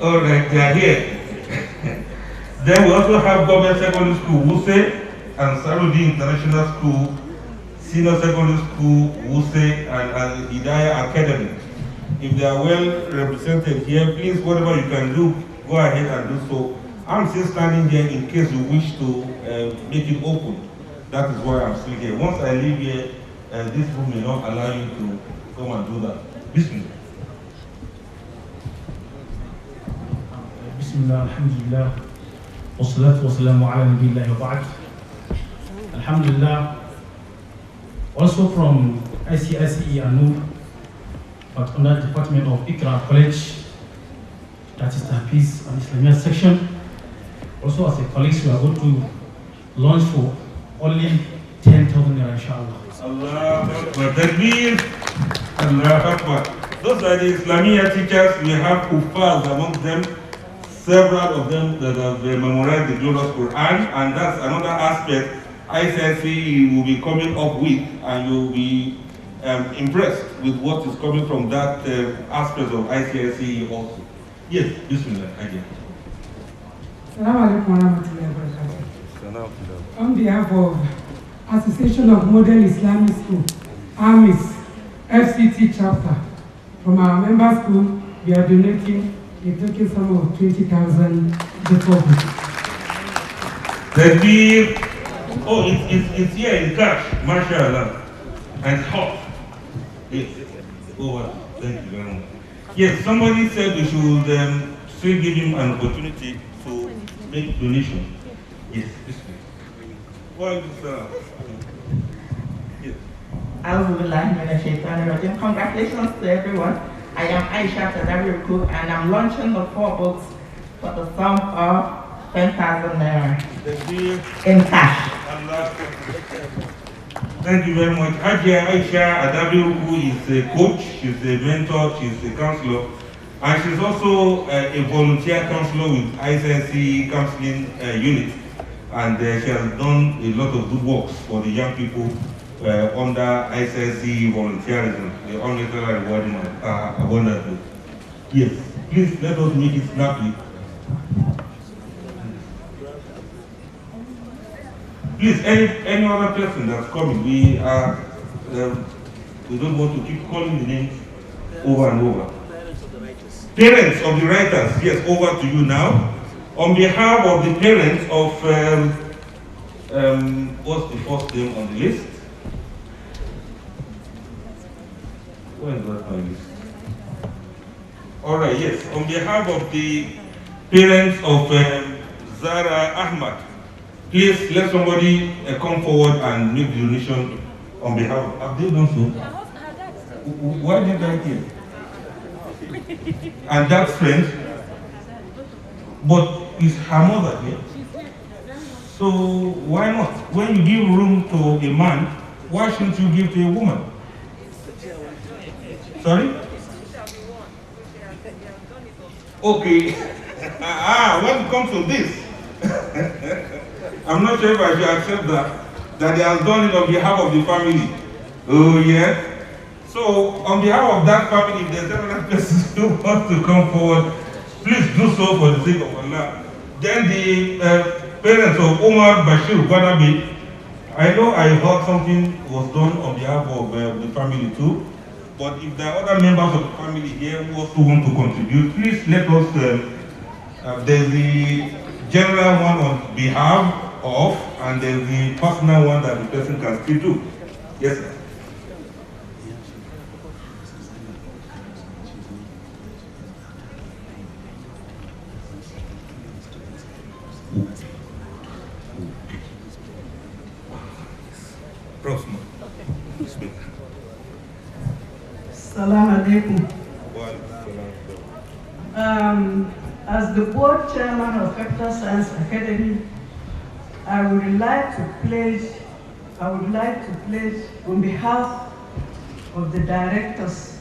All right, they are here. Then we also have Government Secondary School, Wuse, and Sarudi International School, Senior Secondary School, Wuse, and Hidayah Academy. If they are well represented here, please, whatever you can do, go ahead and do so. I'm still standing here in case you wish to make it open. That is why I'm still here. Once I leave here, this room may not allow you to come and do that. Bismillah. Bismillah, alhamdulillah, wassalatu wassalamu ala nabiyyillah wa ba'd. Alhamdulillah, also from ICICE Al Noor, but under the Department of Iqra College, that is the Hafiz and Islamiyah section. Also as a college, we are going to launch for only 10,000 naira, inshallah. Allah Akbar. Takbir. Allah Akbar. Those are the Islamiyah teachers. We have kuffars among them, several of them that have memorized the glorious Quran, and that's another aspect ICICE will be coming up with, and you'll be impressed with what is coming from that aspect of ICICE also. Yes, Bismillah, again. Assalamu alaikum warahmatullahi wabarakatuh. On behalf of Association of Modern Islamic School, AMIS, FCT chapter, from our member school, we are donating a token sum of 20,000 deposit. Takbir. Oh, it's here in cash, mashallah, and hot. Yes. Oh, thank you very much. Yes, somebody said we should still give him an opportunity to make donation. Yes, this way. Well, yes. Congratulations to everyone. I am Aisha Tadariuku and I'm launching the 4 books for the sum of 10,000 naira in cash. Thank you very much. Aisha Adabiuku is a coach, she's a mentor, she's a counselor, and she's also a volunteer counselor with ICICE counseling unit. And she has done a lot of good works for the young people under ICICE volunteerism. They always are rewarding abundantly. Yes, please let us make it snappy. Please, any other person that's coming, we don't want to keep calling the names over and over. Parents of the writers, yes, over to you now. On behalf of the parents of, what's the first name on the list? Where is that on the list? All right, yes. On behalf of the parents of Zara Ahmad, please let somebody come forward and make the donation on behalf of. Have they done so? Why did I hear? And that friend, but is her mother here? So why not? When you give room to a man, why shouldn't you give to a woman? Sorry? Okay. When it comes to this, I'm not sure if I should accept that they have done it on behalf of the family. Oh yeah? So on behalf of that family, if there's another person who wants to come forward, please do so for the sake of Allah. Then the parents of Omar Bashir Gwadabi, I know I heard something was done on behalf of the family too, but if there are other members of the family here who also want to contribute, please let us, there's the general one on behalf of, and there's the personal one that the person can still do. Yes, sir. Assalamu alaikum. As the board chairman of Capital Science Academy, I would like to pledge on behalf of the directors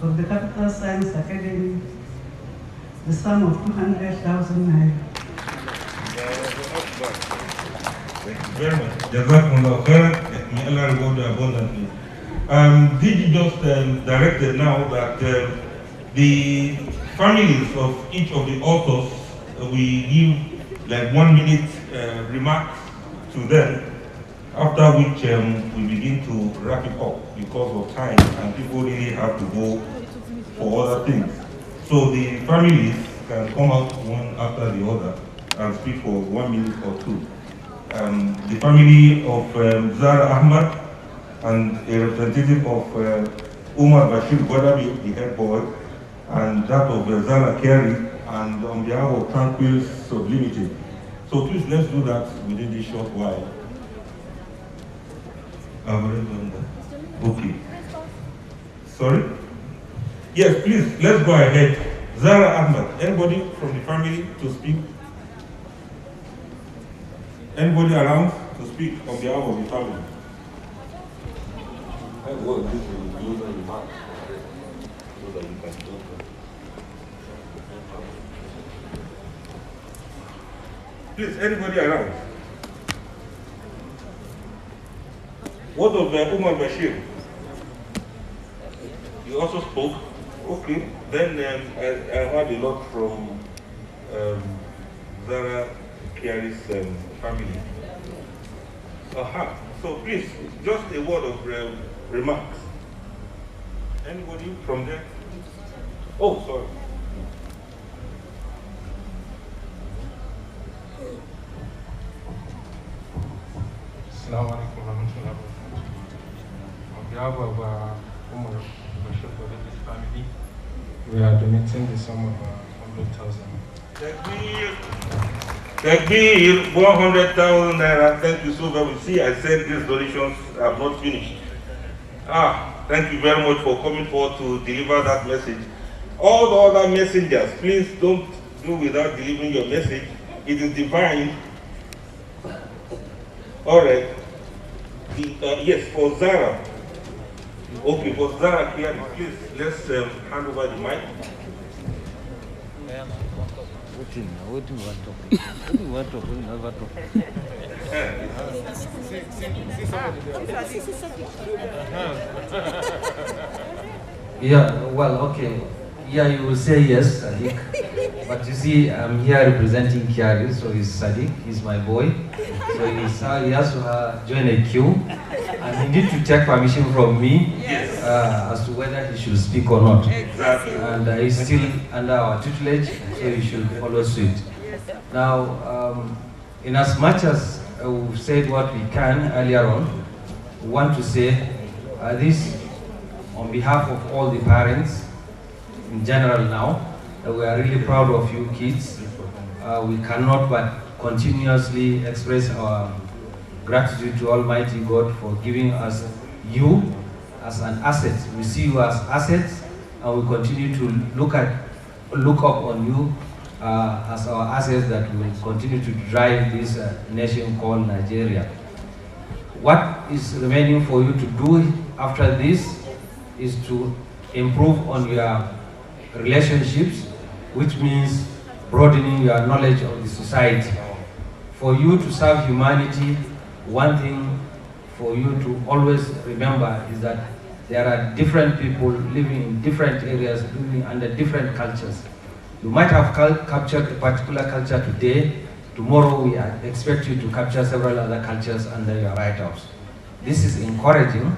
of the Capital Science Academy the sum of 200,000 naira. Thank you very much. Jazakumullah khairan. May Allah reward you abundantly. DG just directed now that the families of each of the authors, we give like 1 minute remarks to them, after which we begin to wrap it up because of time and people really have to go for other things. So the families can come out one after the other and speak for 1 minute or 2. The family of Zara Ahmad and a representative of Umar Bashir Gwadabi, the head boy, and that of Zara Carey, and on behalf of Tranquil Sublimited. So please, let's do that within this short while. I've already done that. Okay. Sorry? Yes, please, let's go ahead. Zara Ahmad, anybody from the family to speak? Anybody around to speak on behalf of the family? Please, anybody around? What of Umar Bashir? You also spoke? Okay. Then I heard a lot from Zara Carey's family. Aha. So please, just a word of remarks. Anybody from there? Oh, sorry. Assalamu alaikum warahmatullahi wabarakatuh. On behalf of Umar Bashir of it with the family. We are donating the sum of 100,000. Takbir, 100,000 naira. Thank you so very much. See, I said these donations have not finished. Thank you very much for coming forward to deliver that message. All the other messengers, please don't do without delivering your message. It is divine. All right. Yes, for Zara. Okay, for Zara Carey, please, let's hand over the mic. Yeah, well, okay. Yeah, you will say yes, Sadiq. But you see, I'm here representing Kiari, so he's Sadiq, he's my boy. So he has to join a queue. And he needs to take permission from me as to whether he should speak or not. Exactly. And he's still under our tutelage, so he should follow suit. Now, in as much as we've said what we can earlier on, we want to say this on behalf of all the parents in general now. We are really proud of you kids. We cannot but continuously express our gratitude to Almighty God for giving us you as an asset. We see you as assets, and we continue to look up on you as our assets that will continue to drive this nation called Nigeria. What is remaining for you to do after this is to improve on your relationships, which means broadening your knowledge of the society. For you to serve humanity, one thing for you to always remember is that there are different people living in different areas, living under different cultures. You might have captured a particular culture today. Tomorrow we expect you to capture several other cultures under your write-ups. This is encouraging,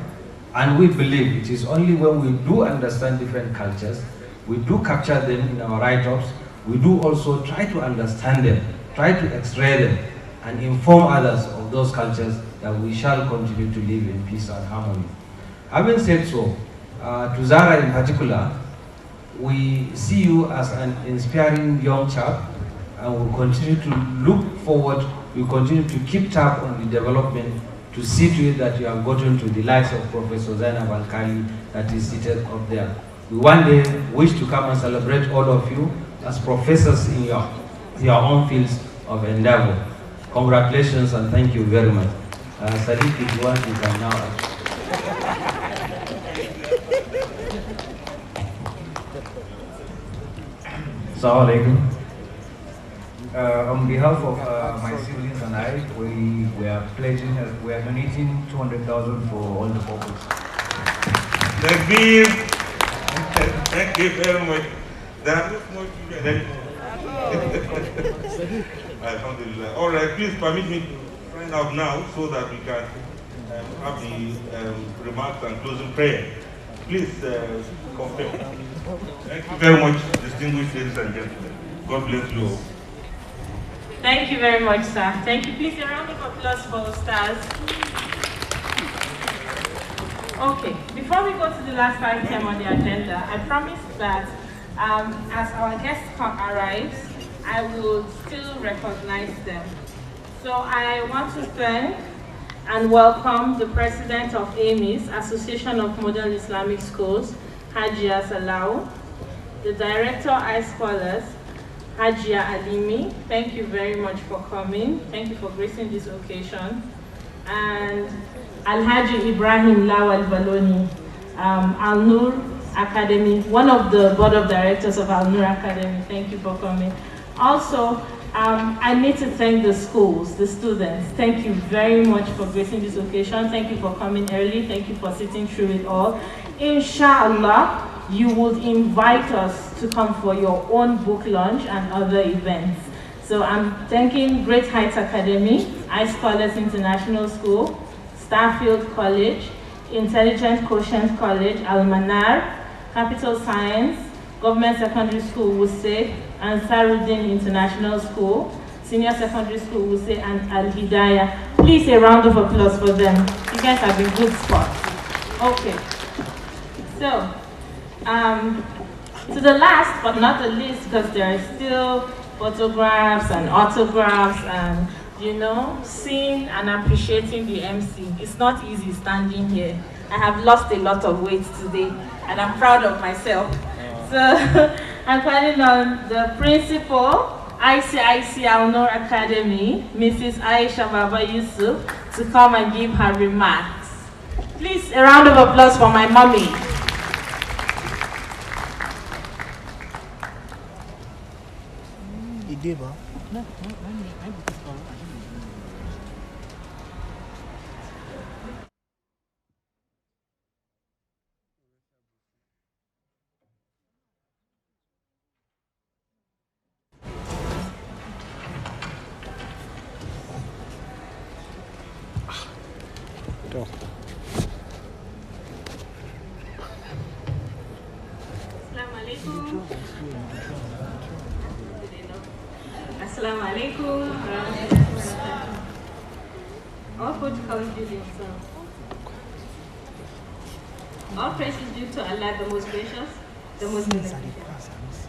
and we believe it is only when we do understand different cultures, we do capture them in our write-ups, we do also try to understand them, try to x-ray them, and inform others of those cultures, that we shall continue to live in peace and harmony. Having said so, to Zara in particular, we see you as an inspiring young chap, and we'll continue to look forward, we'll continue to keep tab on the development to see to it that you have gotten to the likes of Professor Zainab Al-Kali that is seated up there. We one day wish to come and celebrate all of you as professors in your own fields of endeavor. Congratulations and thank you very much. Sadiq, if you want, you can now. Assalamu alaikum. On behalf of my siblings and I, we are donating 200,000 for all the purposes. Thank you very much. That looks much better. Alhamdulillah. All right, please permit me to sign out now so that we can have the remarks and closing prayer. Please confirm. Thank you very much, distinguished ladies and gentlemen. God bless you all. Thank you very much, sir. Thank you. Please, a round of applause for stars. Okay, before we go to the last item on the agenda, I promised that as our guests arrive, I will still recognize them. So I want to thank and welcome the President of AMIS, Association of Modern Islamic Schools, Hajia Salau, the Director, iScholars, Hajia Alimi. Thank you very much for coming. Thank you for gracing this occasion. And Alhaji Ibrahim Lawal Baloni, Al Noor Academy, one of the board of directors of Al Noor Academy. Thank you for coming. Also, I need to thank the schools, the students. Thank you very much for gracing this occasion. Thank you for coming early. Thank you for sitting through it all. Inshallah, you would invite us to come for your own book launch and other events. So I'm thanking Great Heights Academy, iScholars International School, Starfield College, Intelligent Quotient College, Al-Manar, Capital Science, Government Secondary School, Wuse, and Saruddin International School, Senior Secondary School, Wuse, and Al-Hidayah. Please, a round of applause for them. You guys have been good spots. Okay. So, To the last but not the least, because there are still photographs and autographs and, you know, seeing and appreciating the MC. It's not easy standing here. I have lost a lot of weight today and I'm proud of myself. So I'm calling on the principal, ICICE Al Noor Academy, Mrs. Aisha Baba Yusuf, to come and give her remarks. Please, a round of applause for my mommy. Ideba. Assalamu alaikum. All protocol is due to yourself. All praise is due to Allah, the most gracious, the most beneficent.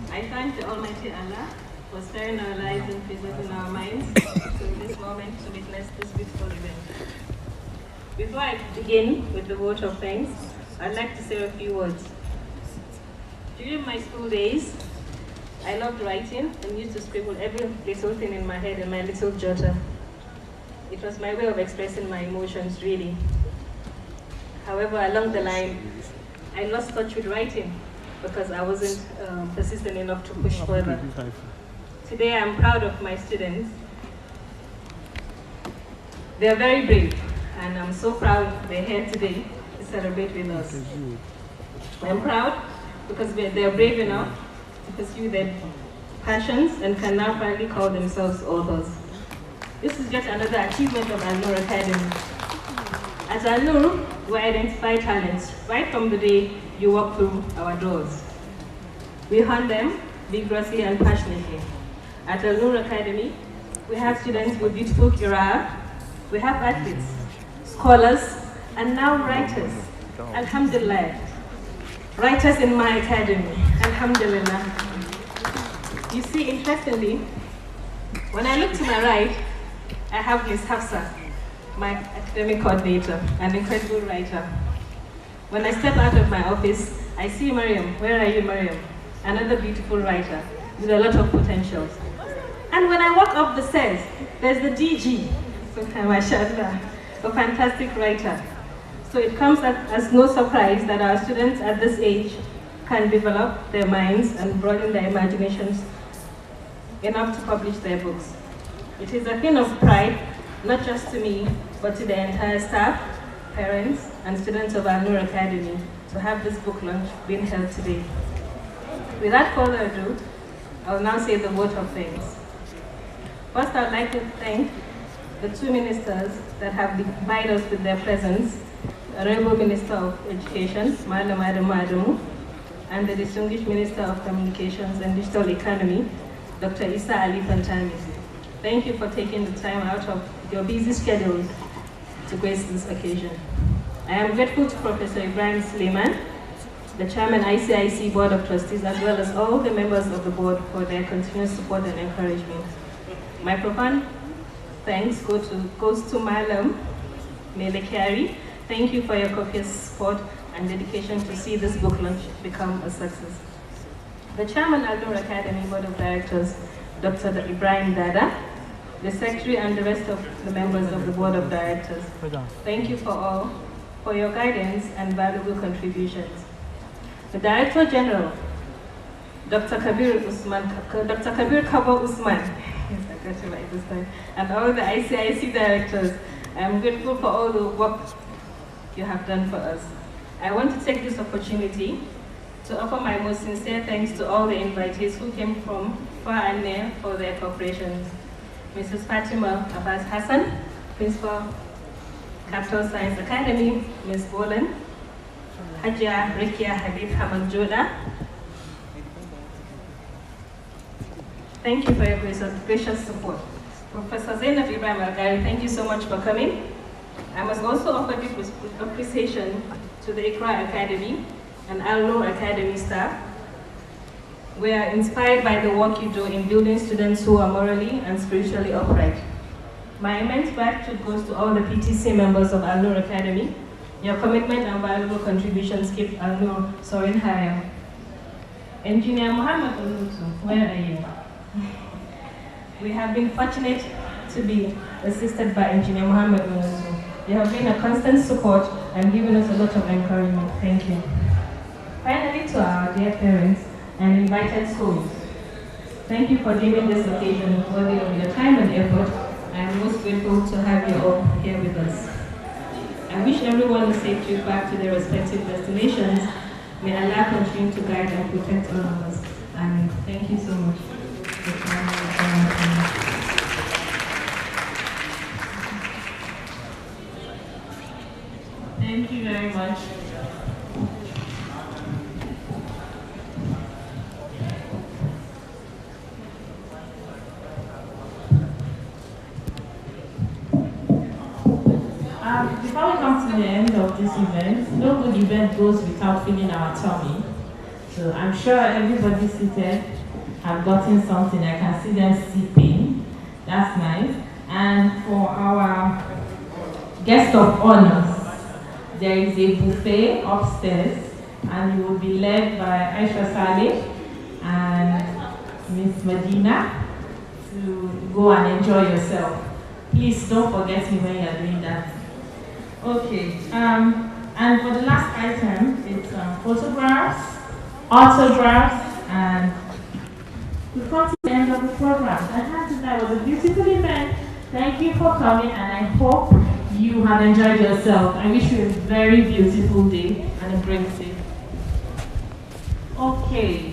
I thank the Almighty Allah for sparing our lives and preserving our minds to this moment to witness this beautiful event. Before I begin with the vote of thanks, I'd like to say a few words. During my school days, I loved writing and used to scribble every little thing in my head in my little jotter. It was my way of expressing my emotions, really. However, along the line, I lost touch with writing because I wasn't persistent enough to push further. Today, I'm proud of my students. They're very brave, and I'm so proud they're here today to celebrate with us. I'm proud because they're brave enough to pursue their passions and can now finally call themselves authors. This is just another achievement of Al Noor Academy. At Al Noor, we identify talents right from the day you walk through our doors. We hunt them vigorously and passionately. At Al Noor Academy, we have students with beautiful qira'ah, we have athletes, scholars, and now writers. Alhamdulillah. Writers in my academy. Alhamdulillah. You see, interestingly, when I look to my right, I have Ms. Hafsa, my academic coordinator, an incredible writer. When I step out of my office, I see Mariam. Where are you, Mariam? Another beautiful writer with a lot of potentials. And when I walk up the stairs, there's the DG, mashallah, a fantastic writer. So it comes as no surprise that our students at this age can develop their minds and broaden their imaginations enough to publish their books. It is a thing of pride, not just to me, but to the entire staff, parents, and students of Al Noor Academy to have this book launch being held today. Without further ado, I will now say the vote of thanks. First, I would like to thank the two ministers that have dignified us with their presence, the Honourable Minister of Education, Madam Adamu, and the Distinguished Minister of Communications and Digital Economy, Dr. Issa Ali Fantami. Thank you for taking the time out of your busy schedule to grace this occasion. I am grateful to Professor Ibrahim Suleiman, the Chairman ICIC Board of Trustees, as well as all the members of the board for their continuous support and encouragement. My profound thanks goes to Malam Zara Carey. Thank you for your copious support and dedication to see this book launch become a success. The Chairman Al Noor Academy Board of Directors, Dr. Ibrahim Dada, the Secretary and the rest of the members of the Board of Directors. Thank you for your guidance and valuable contributions. The Director General, Dr. Kabir Kabo Usman, yes, I got you right this time, and all the ICIC directors. I am grateful for all the work you have done for us. I want to take this opportunity to offer my most sincere thanks to all the invitees who came from far and near for their cooperation. Mrs. Fatima Abbas Hassan, Principal, Capital Science Academy, Ms. Bolan, Hajia Rekia Habib Hamad Joda. Thank you for your gracious support. Professor Zainab Ibrahim Al-Ghari, thank you so much for coming. I must also offer deep appreciation to the Iqra Academy, and Al Noor Academy staff. We are inspired by the work you do in building students who are morally and spiritually upright. My immense gratitude goes to all the PTC members of Al Noor Academy. Your commitment and valuable contributions keep Al Noor soaring higher. Engineer Muhammad Olutu, where are you? We have been fortunate to be assisted by Engineer Muhammad Olutu. You have been a constant support and given us a lot of encouragement. Thank you. Finally, to our dear parents and invited schools, thank you for deeming this occasion worthy of your time and effort. I am most grateful to have you all here with us. I wish everyone a safe trip back to their respective destinations. May Allah continue to guide and protect all of us. And thank you so much for coming. Thank you very much. Before we come to the end of this event, no good event goes without filling our tummy. So I'm sure everybody seated have gotten something. I can see them sipping. That's nice. And for our guest of honors, there is a buffet upstairs, and you will be led by Aisha Saleh and Miss Medina to go and enjoy yourself. Please don't forget me when you are doing that. Okay, and for the last item, it's photographs, autographs, and we've come to the end of the program. That was a beautiful event. Thank you for coming, and I hope you have enjoyed yourself. I wish you a very beautiful day and a great day. Okay.